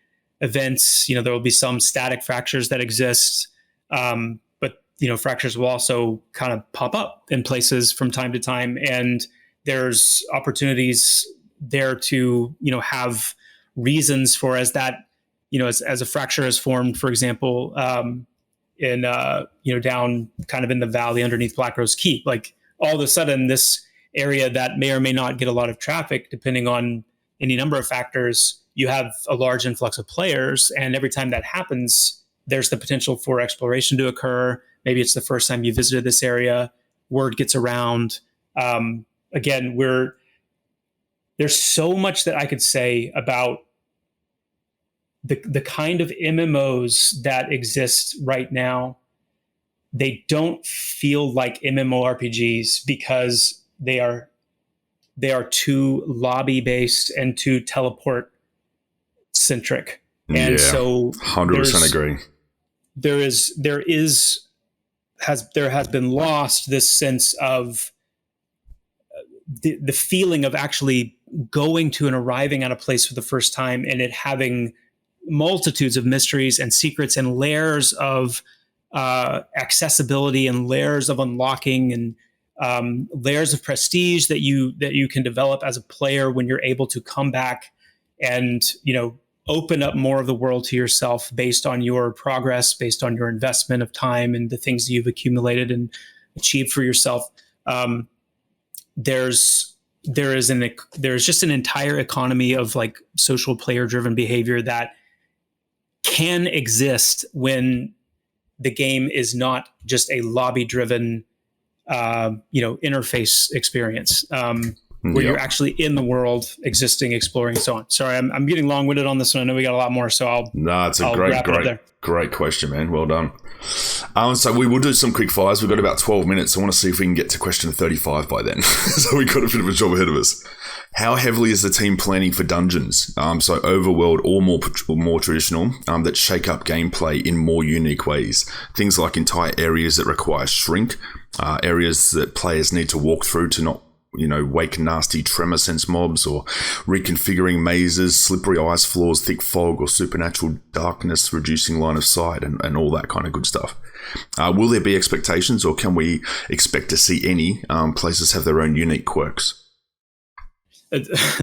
events. There will be some static fractures that exist, but fractures will also kind of pop up in places from time to time, and there's opportunities there to have reasons for, as that as a fracture is formed, for example, in down kind of in the valley underneath Black Rose Keep, like all of a sudden this area that may or may not get a lot of traffic depending on any number of factors, you have a large influx of players, and every time that happens, there's the potential for exploration to occur. Maybe it's the first time you visited this area, word gets around. Again, there's so much that I could say about the kind of MMOs that exist right now. They don't feel like MMORPGs because they are too lobby based and too teleport centric. And so 100% agree. There has been lost this sense of the feeling of actually going to and arriving at a place for the first time, and it having multitudes of mysteries and secrets and layers of accessibility and layers of unlocking and layers of prestige that you can develop as a player when you're able to come back and open up more of the world to yourself based on your progress, based on your investment of time and the things that you've accumulated and achieved for yourself. There's just an entire economy of like social player driven behavior that can exist when the game is not just a lobby driven interface experience where you're actually in the world, existing, exploring, and so on. Sorry, I'm getting long winded on this one. I know we got a lot more, so it's a great question, man. Well done. So we will do some quick fires. We've got about 12 minutes. I want to see if we can get to question 35 by then. So we've got a bit of a job ahead of us. How heavily is the team planning for dungeons? So overworld or more traditional, that shake up gameplay in more unique ways. Things like entire areas that require shrink, areas that players need to walk through to not wake nasty tremor sense mobs, or reconfiguring mazes, slippery ice floors, thick fog, or supernatural darkness, reducing line of sight, and all that kind of good stuff. Will there be expectations, or can we expect to see any places have their own unique quirks?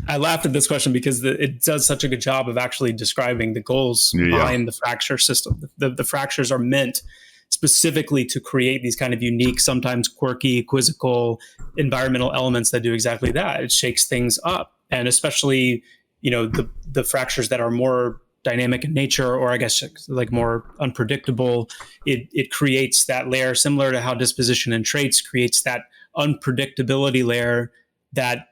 I laughed at this question because it does such a good job of actually describing the goals behind the fracture system. The fractures are meant specifically to create these kind of unique, sometimes quirky, quizzical environmental elements that do exactly that. It shakes things up. And especially, the fractures that are more dynamic in nature, or I guess like more unpredictable, it creates that layer similar to how disposition and traits creates that unpredictability layer that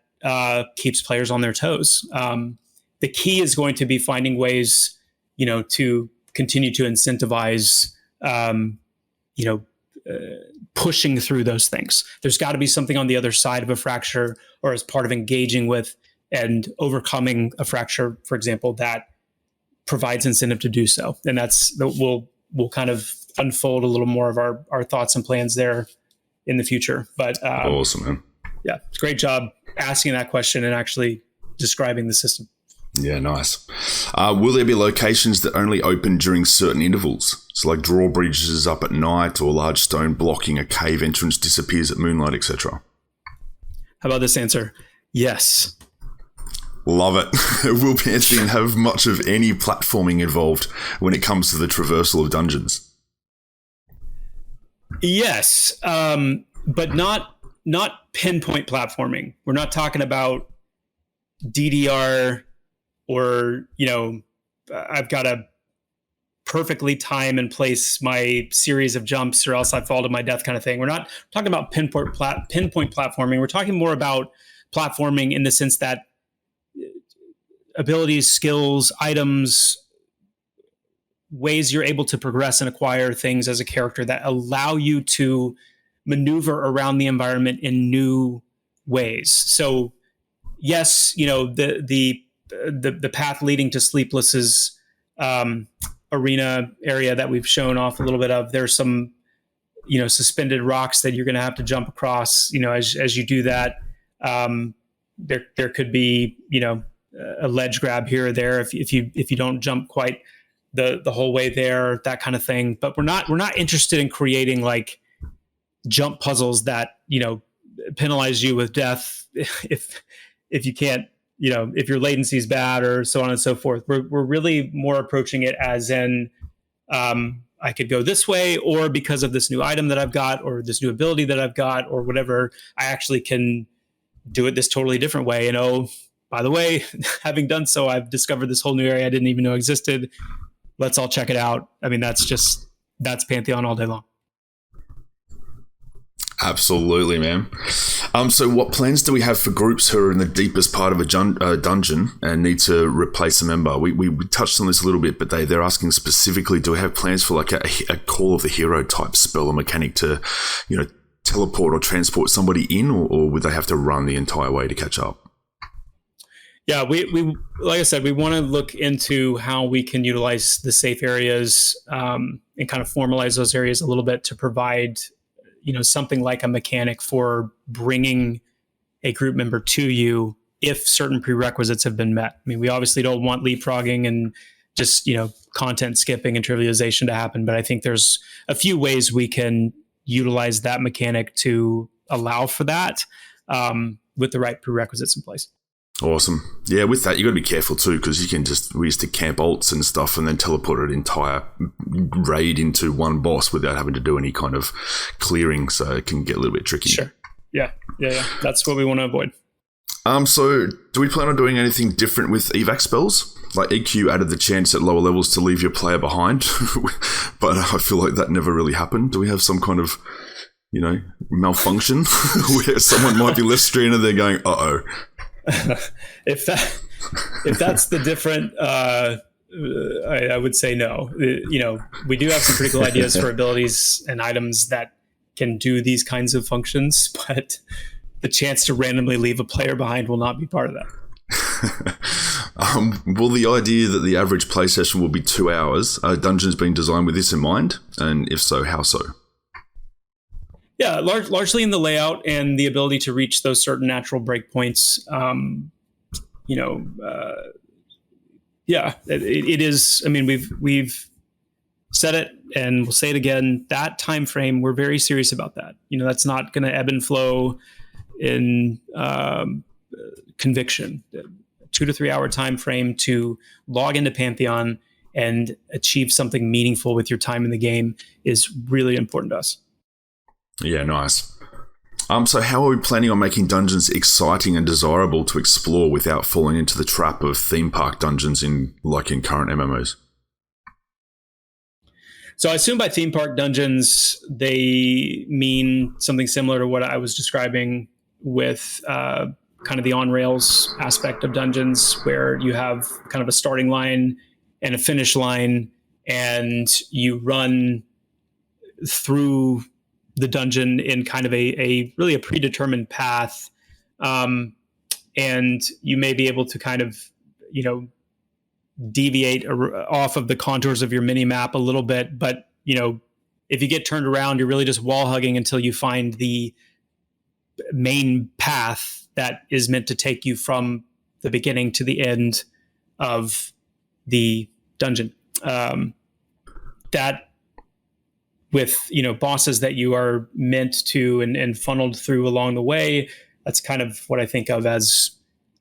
keeps players on their toes. The key is going to be finding ways, to continue to incentivize pushing through those things. There's got to be something on the other side of a fracture, or as part of engaging with and overcoming a fracture, for example, that provides incentive to do so. And we'll kind of unfold a little more of our thoughts and plans there in the future. But awesome, man. Yeah, it's a great job asking that question and actually describing the system. Yeah, nice. Will there be locations that only open during certain intervals? So like drawbridges up at night, or large stone blocking a cave entrance disappears at moonlight, etc. How about this answer? Yes. Love it. Will Pantheon have much of any platforming involved when it comes to the traversal of dungeons? Yes, but not pinpoint platforming. We're not talking about DDR or, I've got to perfectly time and place my series of jumps or else I fall to my death kind of thing. We're not talking about pinpoint platforming. We're talking more about platforming in the sense that abilities, skills, items, ways you're able to progress and acquire things as a character that allow you to maneuver around the environment in new ways. So yes, the path leading to Sleepless's arena area that we've shown off a little bit of, there's some suspended rocks that you're going to have to jump across. As you do that, there could be a ledge grab here or there if you don't jump quite the whole way there, that kind of thing. But we're not interested in creating like jump puzzles that penalize you with death if you can't, if your latency is bad or so on and so forth. We're really more approaching it as in I could go this way, or because of this new item that I've got, or this new ability that I've got, or whatever, I actually can do it this totally different way. And oh, by the way, having done so, I've discovered this whole new area I didn't even know existed. Let's all check it out. I mean, that's Pantheon all day long. Absolutely, man. So what plans do we have for groups who are in the deepest part of a dungeon and need to replace a member? We touched on this a little bit, but they're asking specifically, do we have plans for like a call of the hero type spell or mechanic to, teleport or transport somebody in, or would they have to run the entire way to catch up? Yeah, we like I said, we want to look into how we can utilize the safe areas and kind of formalize those areas a little bit to provide something like a mechanic for bringing a group member to you if certain prerequisites have been met. I mean, we obviously don't want leapfrogging and just, content skipping and trivialization to happen, but I think there's a few ways we can utilize that mechanic to allow for that with the right prerequisites in place. Awesome. Yeah, with that, you got to be careful too, because we used to camp alts and stuff and then teleport an entire raid into one boss without having to do any kind of clearing, so it can get a little bit tricky. Sure. Yeah. That's what we want to avoid. So do we plan on doing anything different with evac spells? Like EQ added the chance at lower levels to leave your player behind, but I feel like that never really happened. Do we have some kind of, malfunction where someone might be less strained and they're going, uh-oh. If that's the different, I would say no. We do have some pretty cool ideas for abilities and items that can do these kinds of functions, but the chance to randomly leave a player behind will not be part of that. Well, the idea that the average play session will be 2 hours, Dungeon's been designed with this in mind, and if so, how so? Yeah, largely in the layout and the ability to reach those certain natural breakpoints. It is. I mean, we've said it and we'll say it again. That time frame, we're very serious about that. That's not going to ebb and flow in conviction. 2 to 3 hour time frame to log into Pantheon and achieve something meaningful with your time in the game is really important to us. Yeah, nice. So how are we planning on making dungeons exciting and desirable to explore without falling into the trap of theme park dungeons in current MMOs? So I assume by theme park dungeons, they mean something similar to what I was describing with kind of the on-rails aspect of dungeons, where you have kind of a starting line and a finish line, and you run through the dungeon in kind of a really a predetermined path. And you may be able to kind of, deviate off of the contours of your mini map a little bit. But, if you get turned around, you're really just wall hugging until you find the main path that is meant to take you from the beginning to the end of the dungeon. That with, bosses that you are meant to and funneled through along the way, that's kind of what I think of as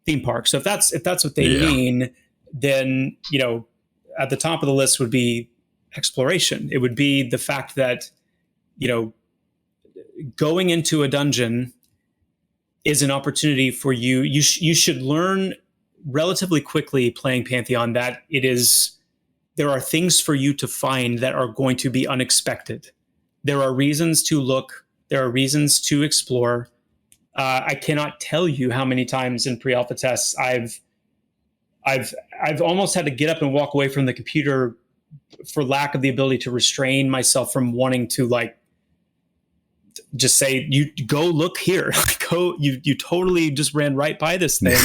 theme park. So if that's what they mean, then, at the top of the list would be exploration. It would be the fact that, going into a dungeon is an opportunity for you. You should learn relatively quickly playing Pantheon that there are things for you to find that are going to be unexpected. There are reasons to look. There are reasons to explore. I cannot tell you how many times in pre-alpha tests I've almost had to get up and walk away from the computer for lack of the ability to restrain myself from wanting to just say, you go look here. You totally just ran right by this thing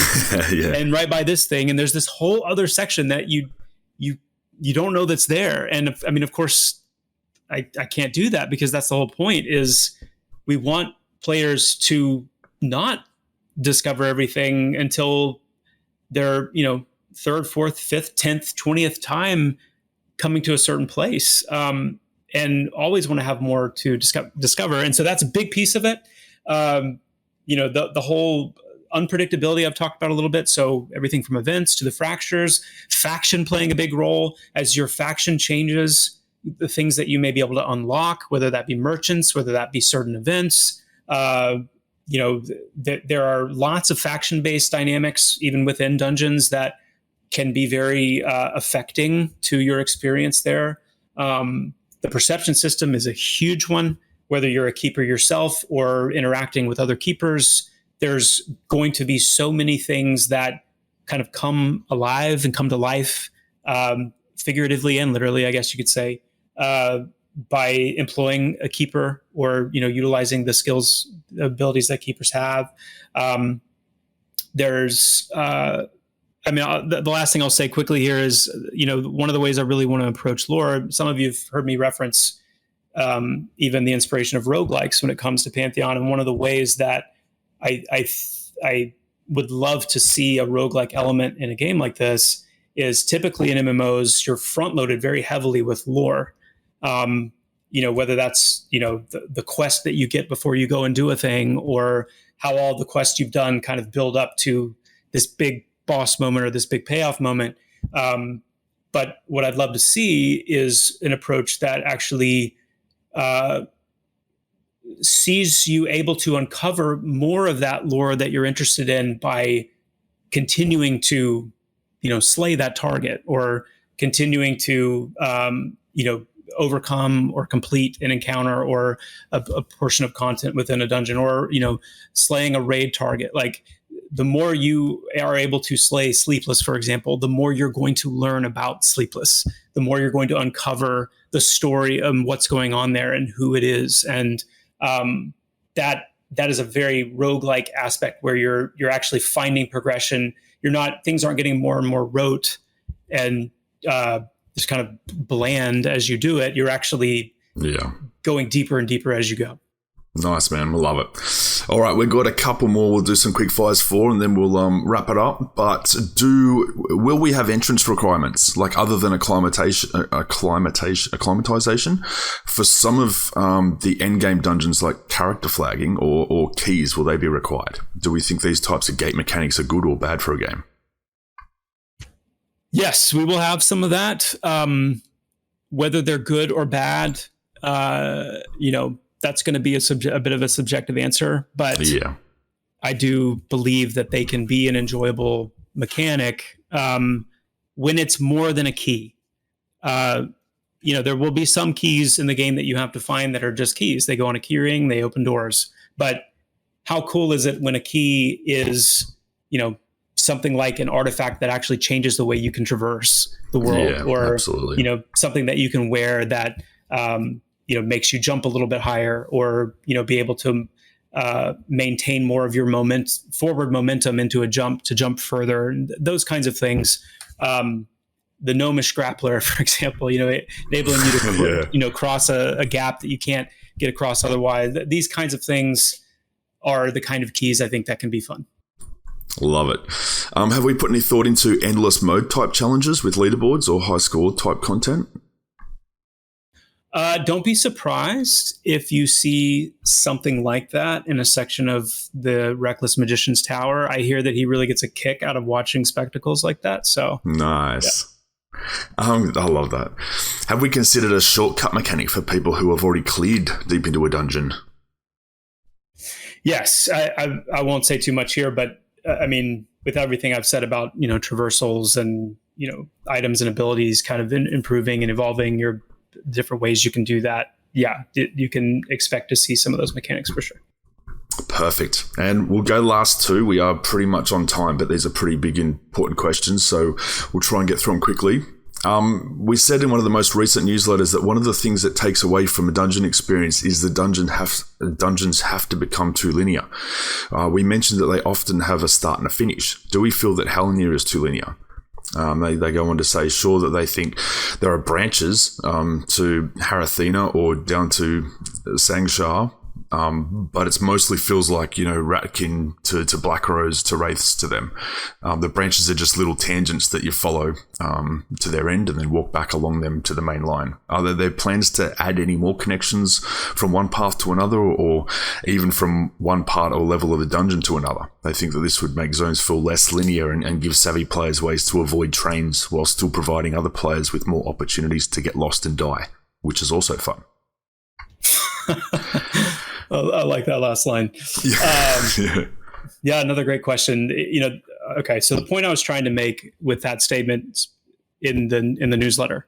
and right by this thing. And there's this whole other section that you don't know that's there. And of course, I can't do that, because that's the whole point. Is we want players to not discover everything until their, third, fourth, fifth, 10th, 20th time coming to a certain place, and always want to have more to discover. And so that's a big piece of it. The whole unpredictability I've talked about a little bit. So everything from events to the fractures, faction playing a big role. As your faction changes, the things that you may be able to unlock, whether that be merchants, whether that be certain events. There are lots of faction-based dynamics, even within dungeons, that can be very affecting to your experience there. The perception system is a huge one. Whether you're a keeper yourself or interacting with other keepers, there's going to be so many things that kind of come alive and come to life, figuratively and literally, I guess you could say, by employing a keeper, or utilizing the skills, abilities that keepers have. The last thing I'll say quickly here is, one of the ways I really want to approach lore, some of you have heard me reference even the inspiration of roguelikes when it comes to Pantheon. And one of the ways that I would love to see a roguelike element in a game like this is, typically in MMOs, you're front loaded very heavily with lore. Whether that's, the quest that you get before you go and do a thing, or how all the quests you've done kind of build up to this big boss moment or this big payoff moment. But what I'd love to see is an approach that actually sees you able to uncover more of that lore that you're interested in by continuing to, slay that target, or continuing to, overcome or complete an encounter or a portion of content within a dungeon, or, slaying a raid target. Like, the more you are able to slay Sleepless, for example, the more you're going to learn about Sleepless, the more you're going to uncover the story of what's going on there and who it is. And that is a very roguelike aspect, where you're actually finding progression. Things aren't getting more and more rote and just kind of bland as you do it. You're actually going deeper and deeper as you go. Nice, man. We love it. All right, we've got a couple more we'll do some quick fires for, and then we'll wrap it up. But will we have entrance requirements, like other than acclimatization for some of the endgame dungeons, like character flagging or keys? Will they be required? Do we think these types of gate mechanics are good or bad for a game? Yes, we will have some of that. Whether they're good or bad, that's going to be a bit of a subjective answer, but yeah, I do believe that they can be an enjoyable mechanic when it's more than a key. There will be some keys in the game that you have to find that are just keys. They go on a key ring, they open doors. But how cool is it when a key is, something like an artifact that actually changes the way you can traverse the world, or absolutely. Something that you can wear that makes you jump a little bit higher, or be able to maintain more of your forward momentum into a jump to jump further. Those kinds of things. The gnomish grappler, for example, enabling you to cross a gap that you can't get across otherwise. These kinds of things are the kind of keys I think that can be fun. Love it. Have we put any thought into endless mode type challenges with leaderboards or high score type content? Don't be surprised if you see something like that in a section of the Reckless Magician's Tower. I hear that he really gets a kick out of watching spectacles like that. So nice. Yeah. I love that. Have we considered a shortcut mechanic for people who have already cleared deep into a dungeon? Yes. I won't say too much here, but with everything I've said about, traversals and, items and abilities kind of improving and evolving your different ways you can do that. Yeah, you can expect to see some of those mechanics for sure. Perfect. And we'll go last two. We are pretty much on time, but these are pretty big, important questions, so we'll try and get through them quickly. We said in one of the most recent newsletters that one of the things that takes away from a dungeon experience is the dungeons have to become too linear. We mentioned that they often have a start and a finish. Do we feel that Halnir is too linear? They go on to say, sure, that they think there are branches to Harathina or down to Sangshar, but it's mostly feels like, Ratkin to Black Rose to Wraiths to them. The branches are just little tangents that you follow to their end and then walk back along them to the main line. Are there plans to add any more connections from one path to another, or even from one part or level of the dungeon to another? They think that this would make zones feel less linear and give savvy players ways to avoid trains while still providing other players with more opportunities to get lost and die, which is also fun. I like that last line. Yeah, another great question. Okay, so the point I was trying to make with that statement in the newsletter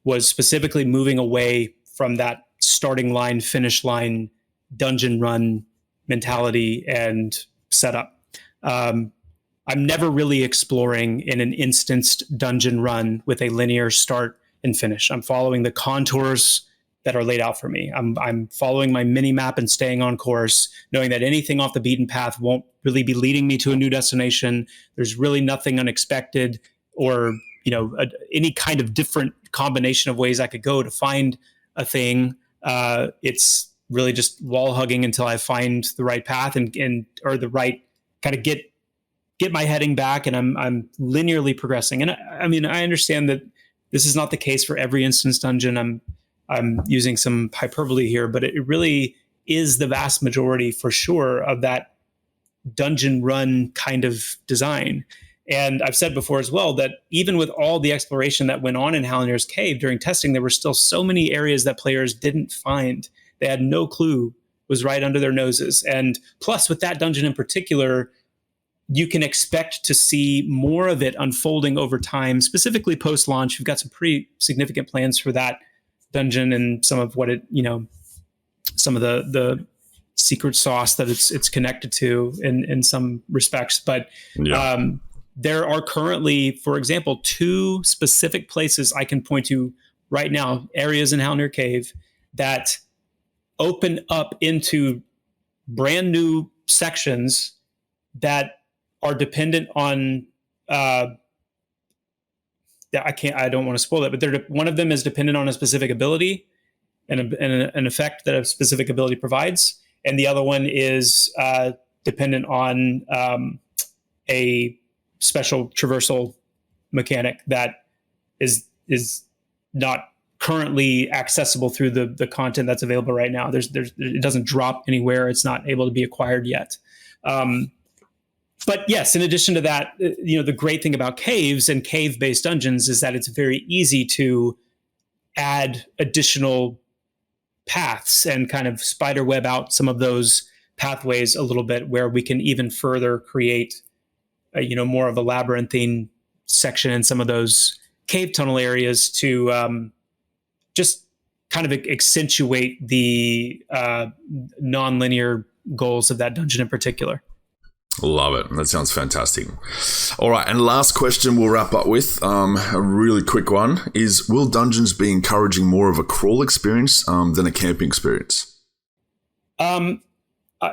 was specifically moving away from that starting line, finish line, dungeon run mentality and setup. I'm never really exploring in an instanced dungeon run with a linear start and finish. I'm following the contours that are laid out for me. I'm following my mini map and staying on course, knowing that anything off the beaten path won't really be leading me to a new destination. There's really nothing unexpected or, any kind of different combination of ways I could go to find a thing. It's really just wall hugging until I find the right path and or the right kind of get my heading back, and I'm linearly progressing. And I understand that this is not the case for every instance dungeon. I'm using some hyperbole here, but it really is the vast majority for sure of that dungeon run kind of design. And I've said before as well that even with all the exploration that went on in Halnir's Cave during testing, there were still so many areas that players didn't find. They had no clue was right under their noses. And plus with that dungeon in particular, you can expect to see more of it unfolding over time, specifically post-launch. We've got some pretty significant plans for that dungeon and some of what it, some of the secret sauce that it's connected to in some respects. But there are currently, for example, 2 specific places I can point to right now, areas in Halnir Cave that open up into brand new sections that are dependent on I don't want to spoil it, but one of them is dependent on a specific ability and an effect that a specific ability provides. And the other one is dependent on a special traversal mechanic that is not currently accessible through the content that's available right now. It doesn't drop anywhere. It's not able to be acquired yet. But yes, in addition to that, the great thing about caves and cave-based dungeons is that it's very easy to add additional paths and kind of spider web out some of those pathways a little bit, where we can even further create, more of a labyrinthine section in some of those cave tunnel areas to just kind of accentuate the non-linear goals of that dungeon in particular. Love it. That sounds fantastic. All right, and last question we'll wrap up with, a really quick one, is will dungeons be encouraging more of a crawl experience than a camping experience?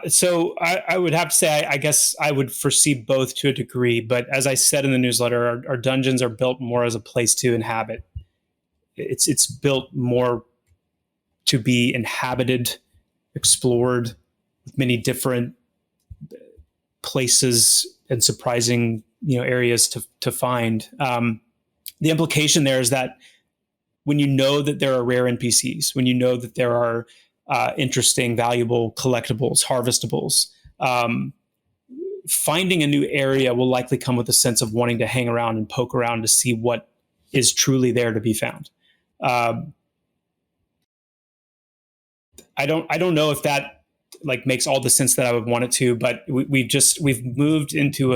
So I would have to say, I guess I would foresee both to a degree, but as I said in the newsletter, our dungeons are built more as a place to inhabit. It's built more to be inhabited, explored with many different places and surprising areas to find. The implication there is that when you know that there are rare NPCs, when you know that there are interesting, valuable collectibles, harvestables, finding a new area will likely come with a sense of wanting to hang around and poke around to see what is truly there to be found. I don't know if that makes all the sense that I would want it to, but we've moved into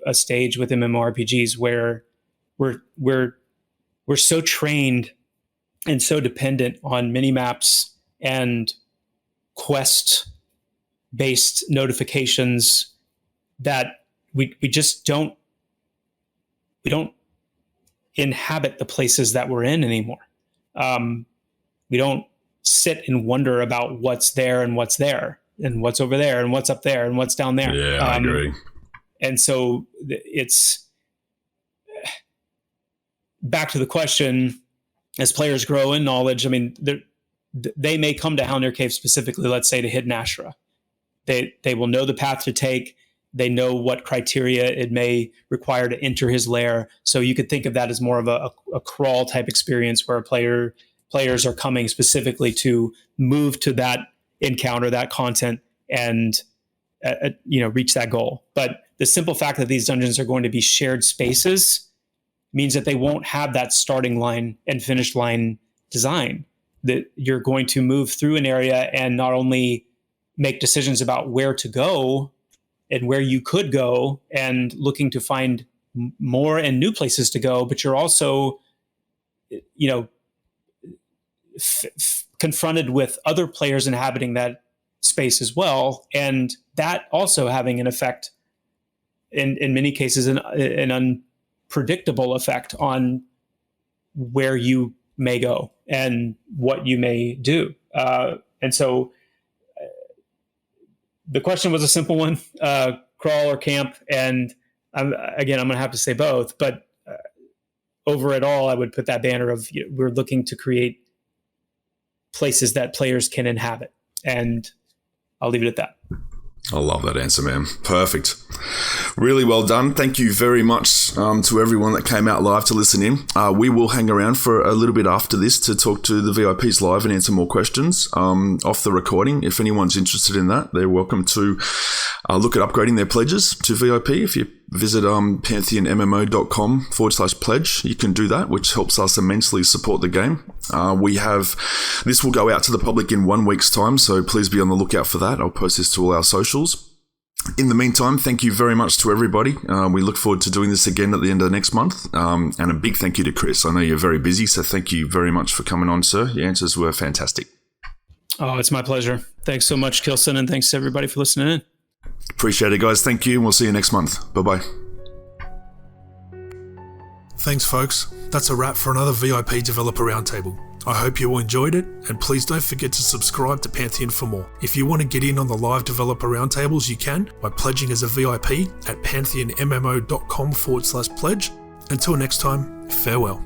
a stage with MMORPGs where we're so trained and so dependent on mini-maps and quest-based notifications that we just don't inhabit the places that we're in anymore. We don't sit and wonder about what's there and what's over there and what's up there and what's down there. Yeah, I agree. And so back to the question, as players grow in knowledge, I mean, they may come to Halnir Cave specifically, let's say, to hit Nashra. They will know the path to take. They know what criteria it may require to enter his lair. So you could think of that as more of a crawl type experience where players are coming specifically to move to that encounter, that content, and reach that goal. But the simple fact that these dungeons are going to be shared spaces means that they won't have that starting line and finish line design. That you're going to move through an area and not only make decisions about where to go and where you could go and looking to find more and new places to go, but you're also, confronted with other players inhabiting that space as well. And that also having an effect, in many cases, an unpredictable effect on where you may go and what you may do. And so the question was a simple one, crawl or camp. And I'm going to have to say both, but over it all, I would put that banner of we're looking to create places that players can inhabit. And I'll leave it at that. I love that answer, man. Perfect. Really well done. Thank you very much to everyone that came out live to listen in. We will hang around for a little bit after this to talk to the VIPs live and answer more questions off the recording. If anyone's interested in that, they're welcome to look at upgrading their pledges to VIP. If you visit pantheonmmo.com/pledge, you can do that, which helps us immensely support the game. This will go out to the public in 1 week's time, so please be on the lookout for that. I'll post this to all our socials. In the meantime, thank you very much to everybody. We look forward to doing this again at the end of next month. And a big thank you to Chris. I know you're very busy, so thank you very much for coming on, sir. Your answers were fantastic. Oh, it's my pleasure. Thanks so much, Kilson, and thanks to everybody for listening in. Appreciate it, guys. Thank you, and we'll see you next month. Bye-bye. Thanks, folks. That's a wrap for another VIP Developer Roundtable. I hope you all enjoyed it, and please don't forget to subscribe to Pantheon for more. If you want to get in on the live Developer Roundtables, you can by pledging as a VIP at pantheonmmo.com/pledge. Until next time, farewell.